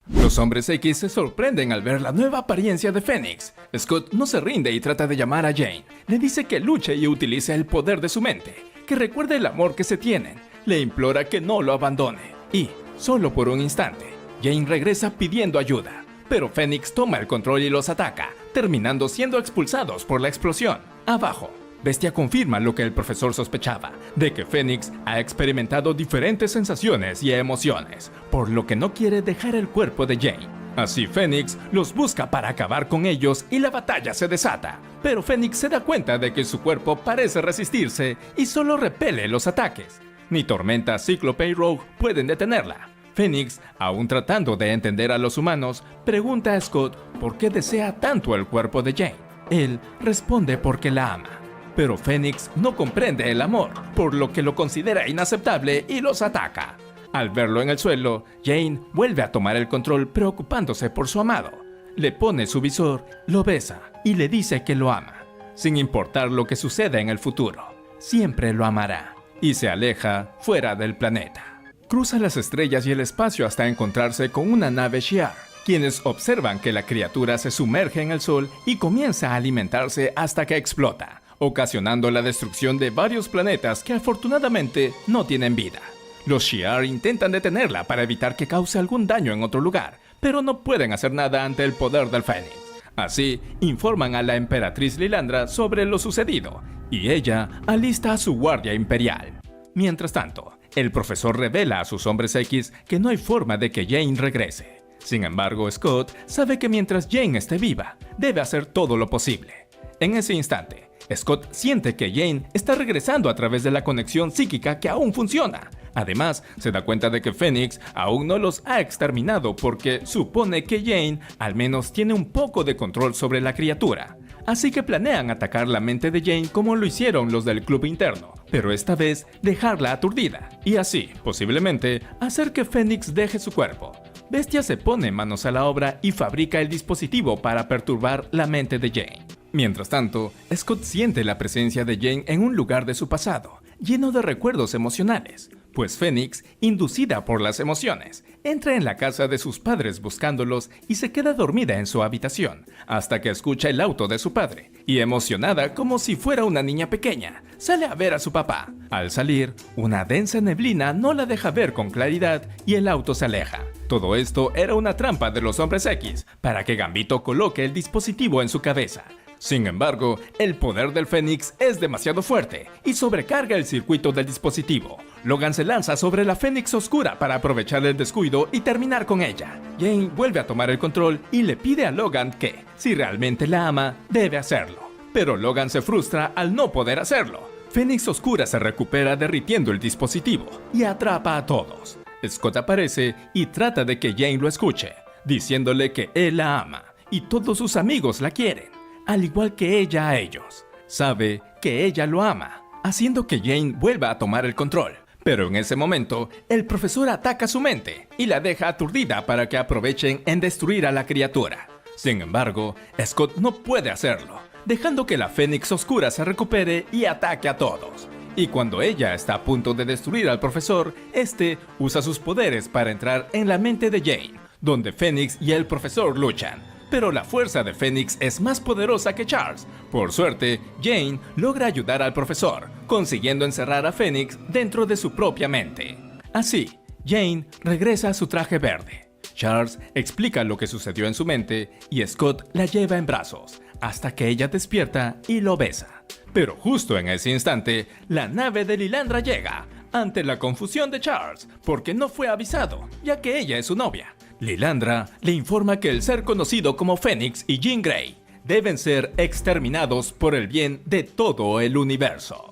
Los Hombres X se sorprenden al ver la nueva apariencia de Phoenix. Scott no se rinde y trata de llamar a Jane. Le dice que luche y utilice el poder de su mente, que recuerde el amor que se tienen. Le implora que no lo abandone. Y, solo por un instante, Jane regresa pidiendo ayuda. Pero Phoenix toma el control y los ataca, terminando siendo expulsados por la explosión. Abajo, Bestia confirma lo que el profesor sospechaba, de que Phoenix ha experimentado diferentes sensaciones y emociones, por lo que no quiere dejar el cuerpo de Jane. Así Phoenix los busca para acabar con ellos y la batalla se desata. Pero Phoenix se da cuenta de que su cuerpo parece resistirse y solo repele los ataques. Ni Tormenta, Cíclope y Rogue pueden detenerla. Phoenix, aún tratando de entender a los humanos, pregunta a Scott por qué desea tanto el cuerpo de Jane. Él responde porque la ama. Pero Phoenix no comprende el amor, por lo que lo considera inaceptable y los ataca. Al verlo en el suelo, Jane vuelve a tomar el control preocupándose por su amado. Le pone su visor, lo besa y le dice que lo ama, sin importar lo que suceda en el futuro. Siempre lo amará. Y se aleja fuera del planeta. Cruza las estrellas y el espacio hasta encontrarse con una nave Shi'ar, quienes observan que la criatura se sumerge en el sol y comienza a alimentarse hasta que explota, ocasionando la destrucción de varios planetas que afortunadamente no tienen vida. Los Shi'ar intentan detenerla para evitar que cause algún daño en otro lugar, pero no pueden hacer nada ante el poder del Fénix. Así, informan a la emperatriz Lilandra sobre lo sucedido, y ella alista a su guardia imperial. Mientras tanto, el profesor revela a sus Hombres X que no hay forma de que Jane regrese. Sin embargo, Scott sabe que mientras Jane esté viva, debe hacer todo lo posible. En ese instante, Scott siente que Jane está regresando a través de la conexión psíquica que aún funciona. Además, se da cuenta de que Phoenix aún no los ha exterminado porque supone que Jane al menos tiene un poco de control sobre la criatura. Así que planean atacar la mente de Jane como lo hicieron los del club interno, pero esta vez dejarla aturdida, y así, posiblemente, hacer que Phoenix deje su cuerpo. Bestia se pone manos a la obra y fabrica el dispositivo para perturbar la mente de Jane. Mientras tanto, Scott siente la presencia de Jane en un lugar de su pasado, lleno de recuerdos emocionales, pues Phoenix, inducida por las emociones, entra en la casa de sus padres buscándolos y se queda dormida en su habitación, hasta que escucha el auto de su padre, y emocionada como si fuera una niña pequeña, sale a ver a su papá. Al salir, una densa neblina no la deja ver con claridad y el auto se aleja. Todo esto era una trampa de los Hombres X, para que Gambito coloque el dispositivo en su cabeza. Sin embargo, el poder del Fénix es demasiado fuerte y sobrecarga el circuito del dispositivo. Logan se lanza sobre la Fénix Oscura para aprovechar el descuido y terminar con ella. Jane vuelve a tomar el control y le pide a Logan que, si realmente la ama, debe hacerlo. Pero Logan se frustra al no poder hacerlo. Fénix Oscura se recupera derritiendo el dispositivo y atrapa a todos. Scott aparece y trata de que Jane lo escuche, diciéndole que él la ama y todos sus amigos la quieren, al igual que ella a ellos. Sabe que ella lo ama, haciendo que Jane vuelva a tomar el control. Pero en ese momento, el profesor ataca su mente y la deja aturdida para que aprovechen en destruir a la criatura. Sin embargo, Scott no puede hacerlo, dejando que la Fénix Oscura se recupere y ataque a todos. Y cuando ella está a punto de destruir al profesor, este usa sus poderes para entrar en la mente de Jane, donde Fénix y el profesor luchan. pero la fuerza de Fénix es más poderosa que Charles. Por suerte, Jane logra ayudar al profesor, consiguiendo encerrar a Fénix dentro de su propia mente. Así, Jane regresa a su traje verde. Charles explica lo que sucedió en su mente y Scott la lleva en brazos, hasta que ella despierta y lo besa. Pero justo en ese instante, la nave de Lilandra llega, ante la confusión de Charles, porque no fue avisado, ya que ella es su novia. Lilandra le informa que el ser conocido como Fénix y Jean Grey deben ser exterminados por el bien de todo el universo.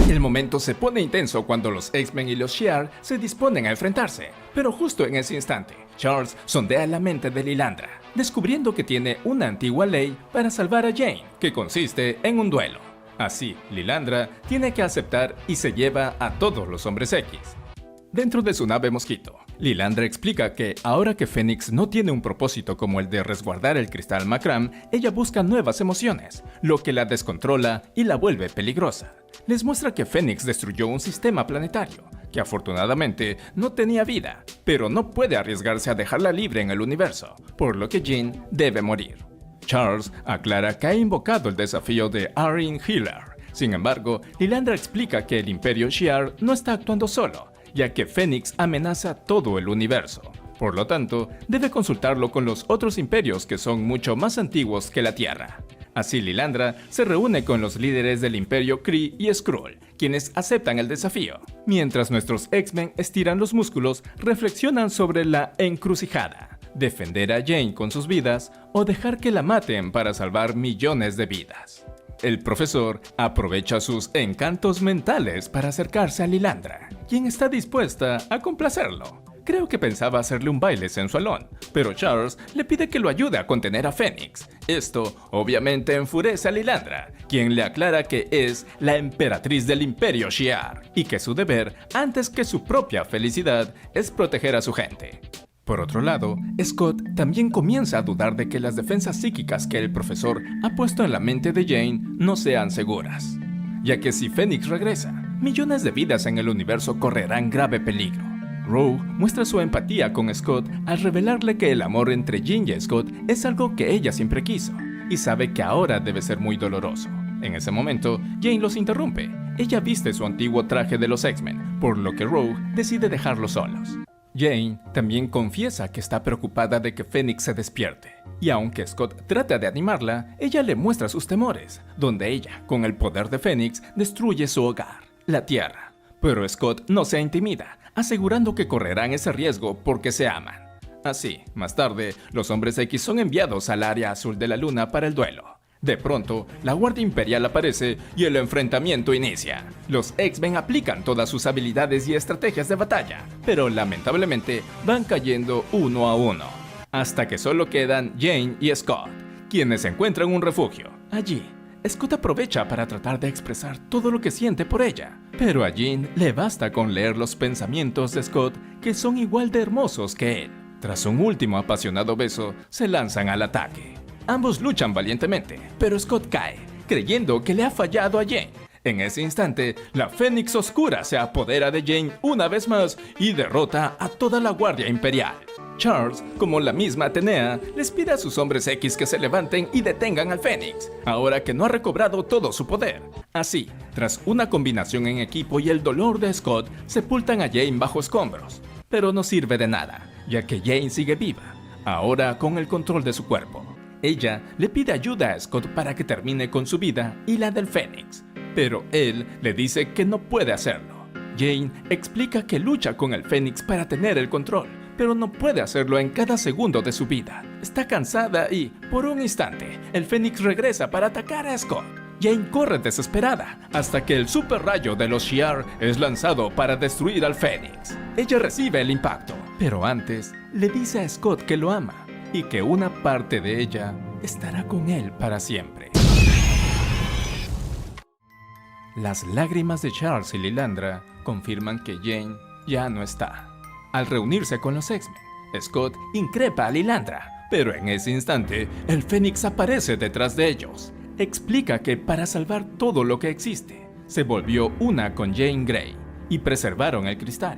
El momento se pone intenso cuando los X-Men y los Shi'ar se disponen a enfrentarse, pero justo en ese instante, Charles sondea la mente de Lilandra, descubriendo que tiene una antigua ley para salvar a Jane, que consiste en un duelo. Así, Lilandra tiene que aceptar y se lleva a todos los hombres X. Dentro de su nave Mosquito, Lilandra explica que ahora que Fénix no tiene un propósito como el de resguardar el cristal Macram, ella busca nuevas emociones, lo que la descontrola y la vuelve peligrosa. Les muestra que Fénix destruyó un sistema planetario, que afortunadamente no tenía vida, pero no puede arriesgarse a dejarla libre en el universo, por lo que Jean debe morir. Charles aclara que ha invocado el desafío de Arin Healer. Sin embargo, Lilandra explica que el Imperio Shi'ar no está actuando solo, ya que Fénix amenaza todo el universo. Por lo tanto, debe consultarlo con los otros imperios que son mucho más antiguos que la Tierra. Así Lilandra se reúne con los líderes del Imperio Kree y Skrull, quienes aceptan el desafío. Mientras nuestros X-Men estiran los músculos, reflexionan sobre la encrucijada: defender a Jane con sus vidas o dejar que la maten para salvar millones de vidas. El profesor aprovecha sus encantos mentales para acercarse a Lilandra, quien está dispuesta a complacerlo. Creo que pensaba hacerle un baile sensualón, pero Charles le pide que lo ayude a contener a Fénix. Esto obviamente enfurece a Lilandra, quien le aclara que es la emperatriz del Imperio Shi'ar y que su deber, antes que su propia felicidad, es proteger a su gente. Por otro lado, Scott también comienza a dudar de que las defensas psíquicas que el profesor ha puesto en la mente de Jane no sean seguras, ya que si Fénix regresa, millones de vidas en el universo correrán grave peligro. Rogue muestra su empatía con Scott al revelarle que el amor entre Jean y Scott es algo que ella siempre quiso, y sabe que ahora debe ser muy doloroso. En ese momento, Jane los interrumpe. Ella viste su antiguo traje de los X-Men, por lo que Rogue decide dejarlos solos. Jane también confiesa que está preocupada de que Fénix se despierte, y aunque Scott trata de animarla, ella le muestra sus temores, donde ella, con el poder de Fénix, destruye su hogar, la Tierra. Pero Scott no se intimida, asegurando que correrán ese riesgo porque se aman. Así, más tarde, los hombres X son enviados al área azul de la luna para el duelo. De pronto, la Guardia Imperial aparece y el enfrentamiento inicia. Los X-Men aplican todas sus habilidades y estrategias de batalla, pero lamentablemente van cayendo uno a uno, hasta que solo quedan Jane y Scott, quienes encuentran un refugio. Allí, Scott aprovecha para tratar de expresar todo lo que siente por ella, pero a Jean le basta con leer los pensamientos de Scott, que son igual de hermosos que él. Tras un último apasionado beso, se lanzan al ataque. Ambos luchan valientemente, pero Scott cae, creyendo que le ha fallado a Jane. En ese instante, la Fénix Oscura se apodera de Jane una vez más y derrota a toda la Guardia Imperial. Charles, como la misma Atenea, les pide a sus hombres X que se levanten y detengan al Fénix, ahora que no ha recobrado todo su poder. Así, tras una combinación en equipo y el dolor de Scott, sepultan a Jane bajo escombros. Pero no sirve de nada, ya que Jane sigue viva, ahora con el control de su cuerpo. Ella le pide ayuda a Scott para que termine con su vida y la del Fénix, pero él le dice que no puede hacerlo. Jane explica que lucha con el Fénix para tener el control, pero no puede hacerlo en cada segundo de su vida. Está cansada y, por un instante, el Fénix regresa para atacar a Scott. Jane corre desesperada, hasta que el super rayo de los Shi'ar es lanzado para destruir al Fénix. Ella recibe el impacto, pero antes le dice a Scott que lo ama, y que una parte de ella estará con él para siempre. Las lágrimas de Charles y Lilandra confirman que Jane ya no está. Al reunirse con los X-Men, Scott increpa a Lilandra, pero en ese instante, el Fénix aparece detrás de ellos. Explica que para salvar todo lo que existe, se volvió una con Jean Grey y preservaron el cristal.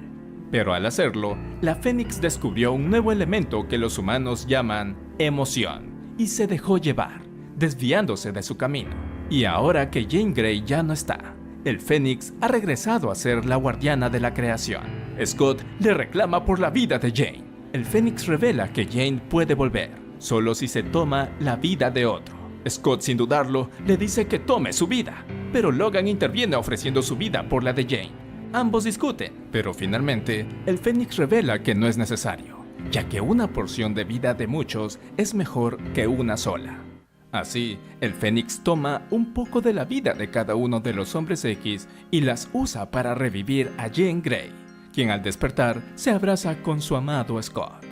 Pero al hacerlo, la Fénix descubrió un nuevo elemento que los humanos llaman emoción, y se dejó llevar, desviándose de su camino. Y ahora que Jean Grey ya no está, el Fénix ha regresado a ser la guardiana de la creación. Scott le reclama por la vida de Jane. El Fénix revela que Jane puede volver, solo si se toma la vida de otro. Scott, sin dudarlo, le dice que tome su vida, pero Logan interviene ofreciendo su vida por la de Jane. Ambos discuten, pero finalmente, el Fénix revela que no es necesario, ya que una porción de vida de muchos es mejor que una sola. Así, el Fénix toma un poco de la vida de cada uno de los Hombres X y las usa para revivir a Jean Grey, quien al despertar se abraza con su amado Scott.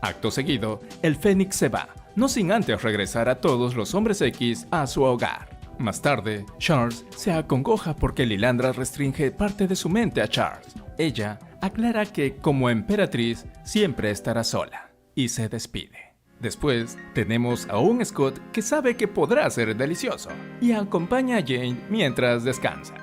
Acto seguido, el Fénix se va, no sin antes regresar a todos los Hombres X a su hogar. Más tarde, Charles se acongoja porque Lilandra restringe parte de su mente a Charles. Ella aclara que, como emperatriz, siempre estará sola, y se despide. Después, tenemos a un Scott que sabe que podrá ser delicioso, y acompaña a Jane mientras descansa.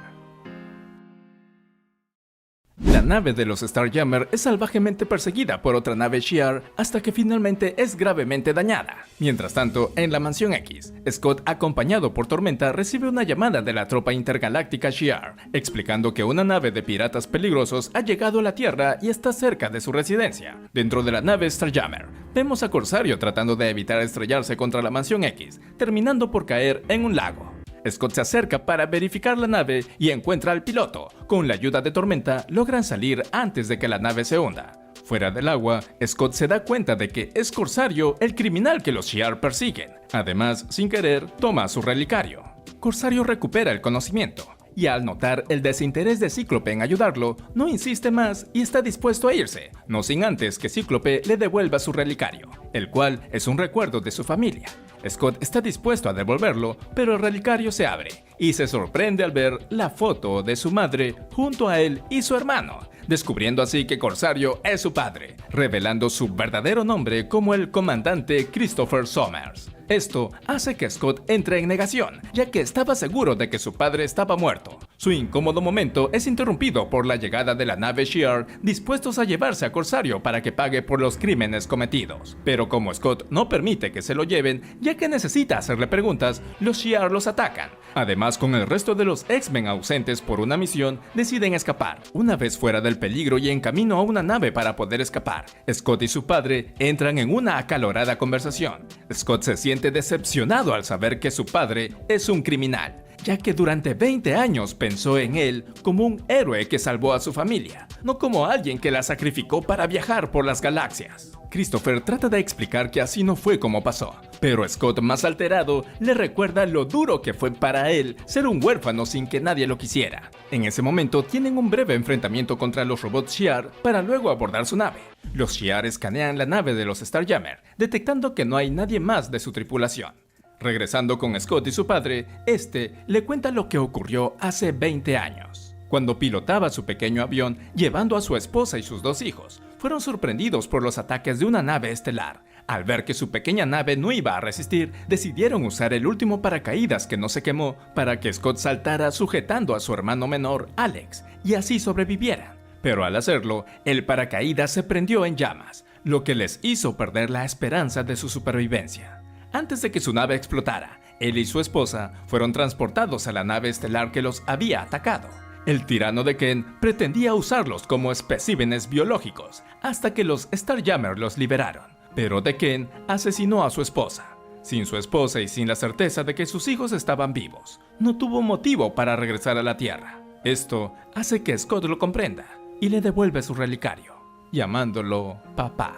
La nave de los Starjammers es salvajemente perseguida por otra nave Shi'ar hasta que finalmente es gravemente dañada. Mientras tanto, en la Mansión X, Scott, acompañado por Tormenta, recibe una llamada de la tropa intergaláctica Shi'ar, explicando que una nave de piratas peligrosos ha llegado a la Tierra y está cerca de su residencia. Dentro de la nave Starjammer, vemos a Corsario tratando de evitar estrellarse contra la Mansión X, terminando por caer en un lago. Scott se acerca para verificar la nave y encuentra al piloto. Con la ayuda de Tormenta, logran salir antes de que la nave se hunda. Fuera del agua, Scott se da cuenta de que es Corsario el criminal que los Shi'ar persiguen. Además, sin querer, toma su relicario. Corsario recupera el conocimiento, y al notar el desinterés de Cíclope en ayudarlo, no insiste más y está dispuesto a irse, no sin antes que Cíclope le devuelva su relicario, el cual es un recuerdo de su familia. Scott está dispuesto a devolverlo, pero el relicario se abre, y se sorprende al ver la foto de su madre junto a él y su hermano, descubriendo así que Corsario es su padre, revelando su verdadero nombre como el comandante Christopher Sommers. Esto hace que Scott entre en negación, ya que estaba seguro de que su padre estaba muerto. Su incómodo momento es interrumpido por la llegada de la nave Shi'ar, dispuestos a llevarse a Corsario para que pague por los crímenes cometidos. Pero como Scott no permite que se lo lleven, ya que necesita hacerle preguntas, los Shi'ar los atacan. Además, con el resto de los X-Men ausentes por una misión, deciden escapar. Una vez fuera del peligro y en camino a una nave para poder escapar, Scott y su padre entran en una acalorada conversación. Scott se siente decepcionado al saber que su padre es un criminal, ya que durante 20 años pensó en él como un héroe que salvó a su familia, no como alguien que la sacrificó para viajar por las galaxias. Christopher trata de explicar que así no fue como pasó, pero Scott, más alterado, le recuerda lo duro que fue para él ser un huérfano sin que nadie lo quisiera. En ese momento tienen un breve enfrentamiento contra los robots Shi'ar para luego abordar su nave. Los Shi'ar escanean la nave de los Starjammers, detectando que no hay nadie más de su tripulación. Regresando con Scott y su padre, este le cuenta lo que ocurrió hace 20 años. Cuando pilotaba su pequeño avión llevando a su esposa y sus 2 hijos, fueron sorprendidos por los ataques de una nave estelar. Al ver que su pequeña nave no iba a resistir, decidieron usar el último paracaídas que no se quemó para que Scott saltara sujetando a su hermano menor, Alex, y así sobrevivieran. Pero al hacerlo, el paracaídas se prendió en llamas, lo que les hizo perder la esperanza de su supervivencia. Antes de que su nave explotara, él y su esposa fueron transportados a la nave estelar que los había atacado. El tirano de Ken pretendía usarlos como especímenes biológicos, hasta que los Starjammers los liberaron. Pero de Ken asesinó a su esposa. Sin su esposa y sin la certeza de que sus hijos estaban vivos, no tuvo motivo para regresar a la Tierra. Esto hace que Scott lo comprenda y le devuelve su relicario, llamándolo papá.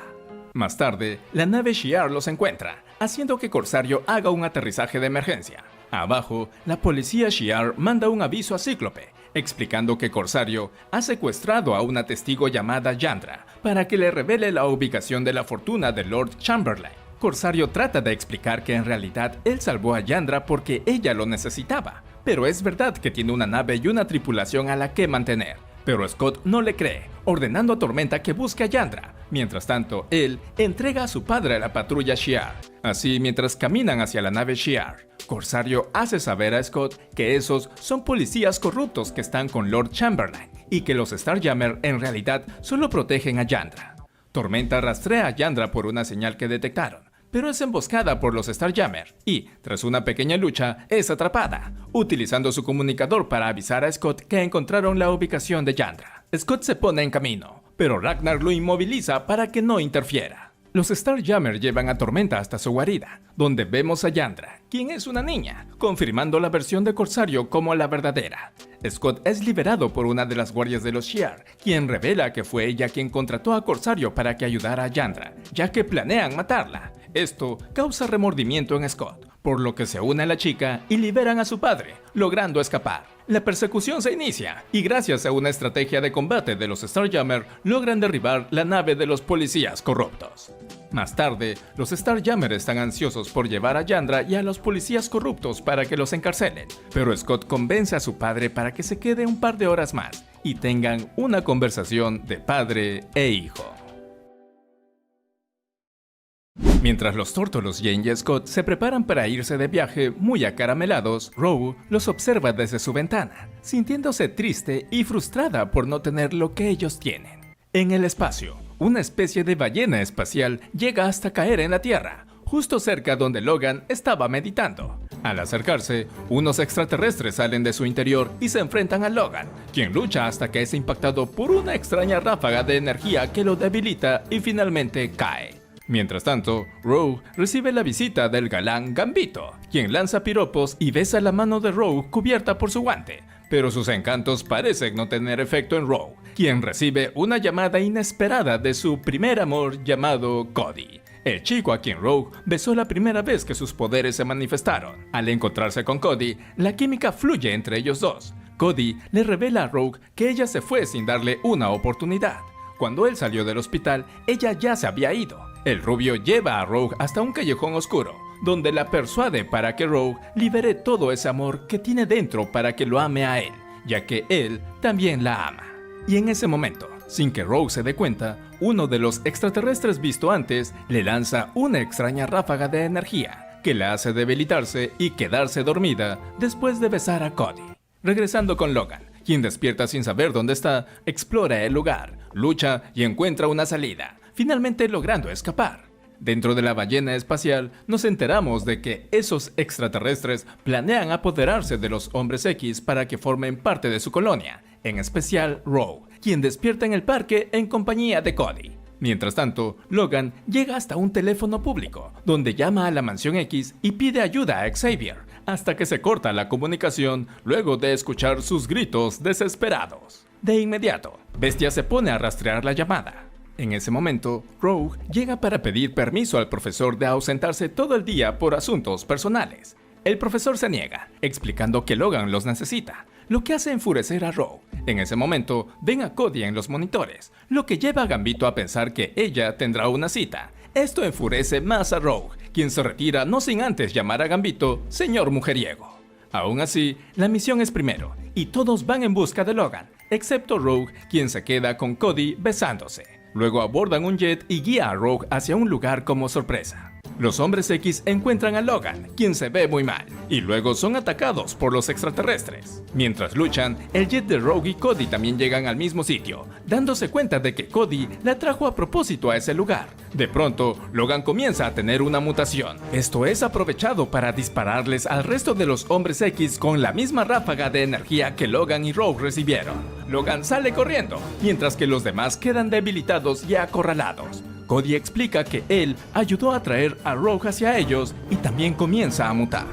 Más tarde, la nave Shi'ar los encuentra, haciendo que Corsario haga un aterrizaje de emergencia. Abajo, la policía Shi'ar manda un aviso a Cíclope, explicando que Corsario ha secuestrado a una testigo llamada Yandra para que le revele la ubicación de la fortuna de Lord Chamberlain. Corsario trata de explicar que en realidad él salvó a Yandra porque ella lo necesitaba, pero es verdad que tiene una nave y una tripulación a la que mantener. Pero Scott no le cree, ordenando a Tormenta que busque a Yandra. Mientras tanto, él entrega a su padre a la patrulla Shi'ar. Así, mientras caminan hacia la nave Shi'ar, Corsario hace saber a Scott que esos son policías corruptos que están con Lord Chamberlain y que los Starjammer en realidad solo protegen a Yandra. Tormenta rastrea a Yandra por una señal que detectaron, pero es emboscada por los Starjammer y, tras una pequeña lucha, es atrapada, utilizando su comunicador para avisar a Scott que encontraron la ubicación de Yandra. Scott se pone en camino, pero Ragnar lo inmoviliza para que no interfiera. Los Starjammer llevan a Tormenta hasta su guarida, donde vemos a Yandra, quien es una niña, confirmando la versión de Corsario como la verdadera. Scott es liberado por una de las guardias de los Shi'ar, quien revela que fue ella quien contrató a Corsario para que ayudara a Yandra, ya que planean matarla. Esto causa remordimiento en Scott, por lo que se une a la chica y liberan a su padre, logrando escapar. La persecución se inicia, y gracias a una estrategia de combate de los Starjammer, logran derribar la nave de los policías corruptos. Más tarde, los Starjammer están ansiosos por llevar a Yandra y a los policías corruptos para que los encarcelen, pero Scott convence a su padre para que se quede un par de horas más y tengan una conversación de padre e hijo. Mientras los tórtolos Jane y Scott se preparan para irse de viaje muy acaramelados, Rogue los observa desde su ventana, sintiéndose triste y frustrada por no tener lo que ellos tienen. En el espacio, una especie de ballena espacial llega hasta caer en la Tierra, justo cerca donde Logan estaba meditando. Al acercarse, unos extraterrestres salen de su interior y se enfrentan a Logan, quien lucha hasta que es impactado por una extraña ráfaga de energía que lo debilita y finalmente cae. Mientras tanto, Rogue recibe la visita del galán Gambito, quien lanza piropos y besa la mano de Rogue cubierta por su guante, pero sus encantos parecen no tener efecto en Rogue, quien recibe una llamada inesperada de su primer amor llamado Cody, el chico a quien Rogue besó la primera vez que sus poderes se manifestaron. Al encontrarse con Cody, la química fluye entre ellos dos. Cody le revela a Rogue que ella se fue sin darle una oportunidad. Cuando él salió del hospital, ella ya se había ido. El rubio lleva a Rogue hasta un callejón oscuro, donde la persuade para que Rogue libere todo ese amor que tiene dentro para que lo ame a él, ya que él también la ama. Y en ese momento, sin que Rogue se dé cuenta, uno de los extraterrestres visto antes le lanza una extraña ráfaga de energía, que la hace debilitarse y quedarse dormida después de besar a Cody. Regresando con Logan, quien despierta sin saber dónde está, explora el lugar, lucha y encuentra una salida, finalmente logrando escapar. Dentro de la ballena espacial, nos enteramos de que esos extraterrestres planean apoderarse de los Hombres X para que formen parte de su colonia, en especial Rogue, quien despierta en el parque en compañía de Cody. Mientras tanto, Logan llega hasta un teléfono público, donde llama a la Mansión X y pide ayuda a Xavier, hasta que se corta la comunicación luego de escuchar sus gritos desesperados. De inmediato, Bestia se pone a rastrear la llamada. En ese momento, Rogue llega para pedir permiso al profesor de ausentarse todo el día por asuntos personales. El profesor se niega, explicando que Logan los necesita, lo que hace enfurecer a Rogue. En ese momento, ven a Cody en los monitores, lo que lleva a Gambito a pensar que ella tendrá una cita. Esto enfurece más a Rogue, quien se retira no sin antes llamar a Gambito señor mujeriego. Aún así, la misión es primero, y todos van en busca de Logan, excepto Rogue, quien se queda con Cody besándose. Luego abordan un jet y guía a Rogue hacia un lugar como sorpresa. Los Hombres X encuentran a Logan, quien se ve muy mal, y luego son atacados por los extraterrestres. Mientras luchan, el jet de Rogue y Cody también llegan al mismo sitio, dándose cuenta de que Cody la trajo a propósito a ese lugar. De pronto, Logan comienza a tener una mutación. Esto es aprovechado para dispararles al resto de los Hombres X con la misma ráfaga de energía que Logan y Rogue recibieron. Logan sale corriendo, mientras que los demás quedan debilitados y acorralados. Cody explica que él ayudó a traer a Rogue hacia ellos y también comienza a mutar.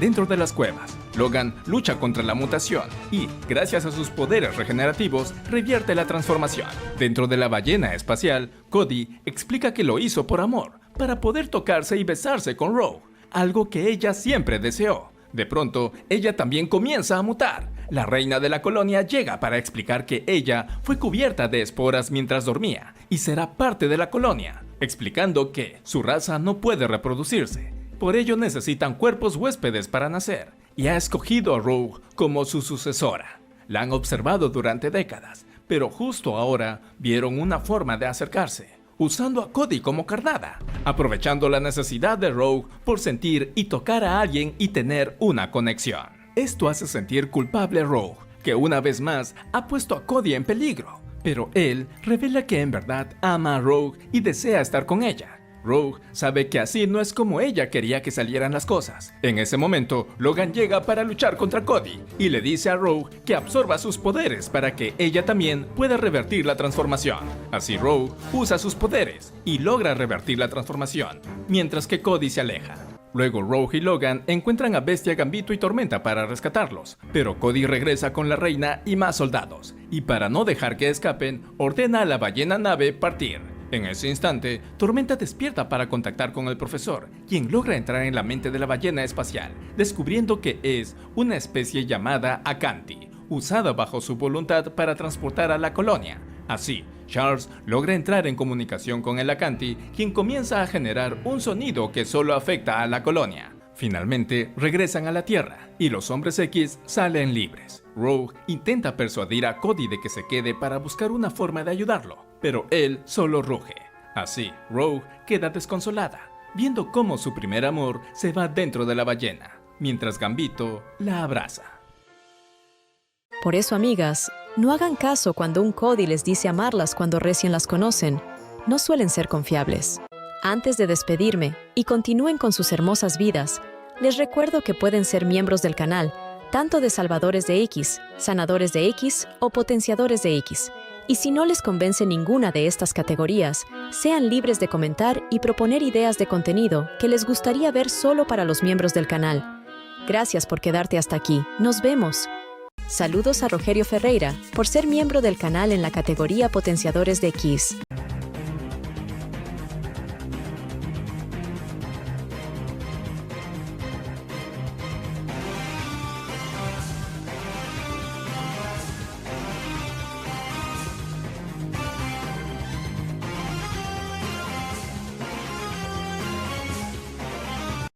Dentro de las cuevas, Logan lucha contra la mutación y, gracias a sus poderes regenerativos, revierte la transformación. Dentro de la ballena espacial, Cody explica que lo hizo por amor, para poder tocarse y besarse con Rogue, algo que ella siempre deseó. De pronto, ella también comienza a mutar. La reina de la colonia llega para explicar que ella fue cubierta de esporas mientras dormía y será parte de la colonia, explicando que su raza no puede reproducirse. Por ello necesitan cuerpos huéspedes para nacer, y ha escogido a Rogue como su sucesora. La han observado durante décadas, pero justo ahora vieron una forma de acercarse, usando a Cody como carnada, aprovechando la necesidad de Rogue por sentir y tocar a alguien y tener una conexión. Esto hace sentir culpable a Rogue, que una vez más ha puesto a Cody en peligro. Pero él revela que en verdad ama a Rogue y desea estar con ella. Rogue sabe que así no es como ella quería que salieran las cosas. En ese momento, Logan llega para luchar contra Cody y le dice a Rogue que absorba sus poderes para que ella también pueda revertir la transformación. Así Rogue usa sus poderes y logra revertir la transformación, mientras que Cody se aleja. Luego Rogue y Logan encuentran a Bestia, Gambito y Tormenta para rescatarlos, pero Cody regresa con la reina y más soldados, y para no dejar que escapen, ordena a la ballena nave partir. En ese instante, Tormenta despierta para contactar con el profesor, quien logra entrar en la mente de la ballena espacial, descubriendo que es una especie llamada Acanti, usada bajo su voluntad para transportar a la colonia. Así, Charles logra entrar en comunicación con el Acanti, quien comienza a generar un sonido que solo afecta a la colonia. Finalmente, regresan a la Tierra, y los Hombres X salen libres. Rogue intenta persuadir a Cody de que se quede para buscar una forma de ayudarlo, pero él solo ruge. Así, Rogue queda desconsolada, viendo cómo su primer amor se va dentro de la ballena, mientras Gambito la abraza. Por eso, amigas, no hagan caso cuando un Cody les dice amarlas cuando recién las conocen. No suelen ser confiables. Antes de despedirme y continúen con sus hermosas vidas, les recuerdo que pueden ser miembros del canal, tanto de Salvadores de X, Sanadores de X o Potenciadores de X. Y si no les convence ninguna de estas categorías, sean libres de comentar y proponer ideas de contenido que les gustaría ver solo para los miembros del canal. Gracias por quedarte hasta aquí. Nos vemos. Saludos a Rogerio Ferreira por ser miembro del canal en la categoría Potenciadores de X.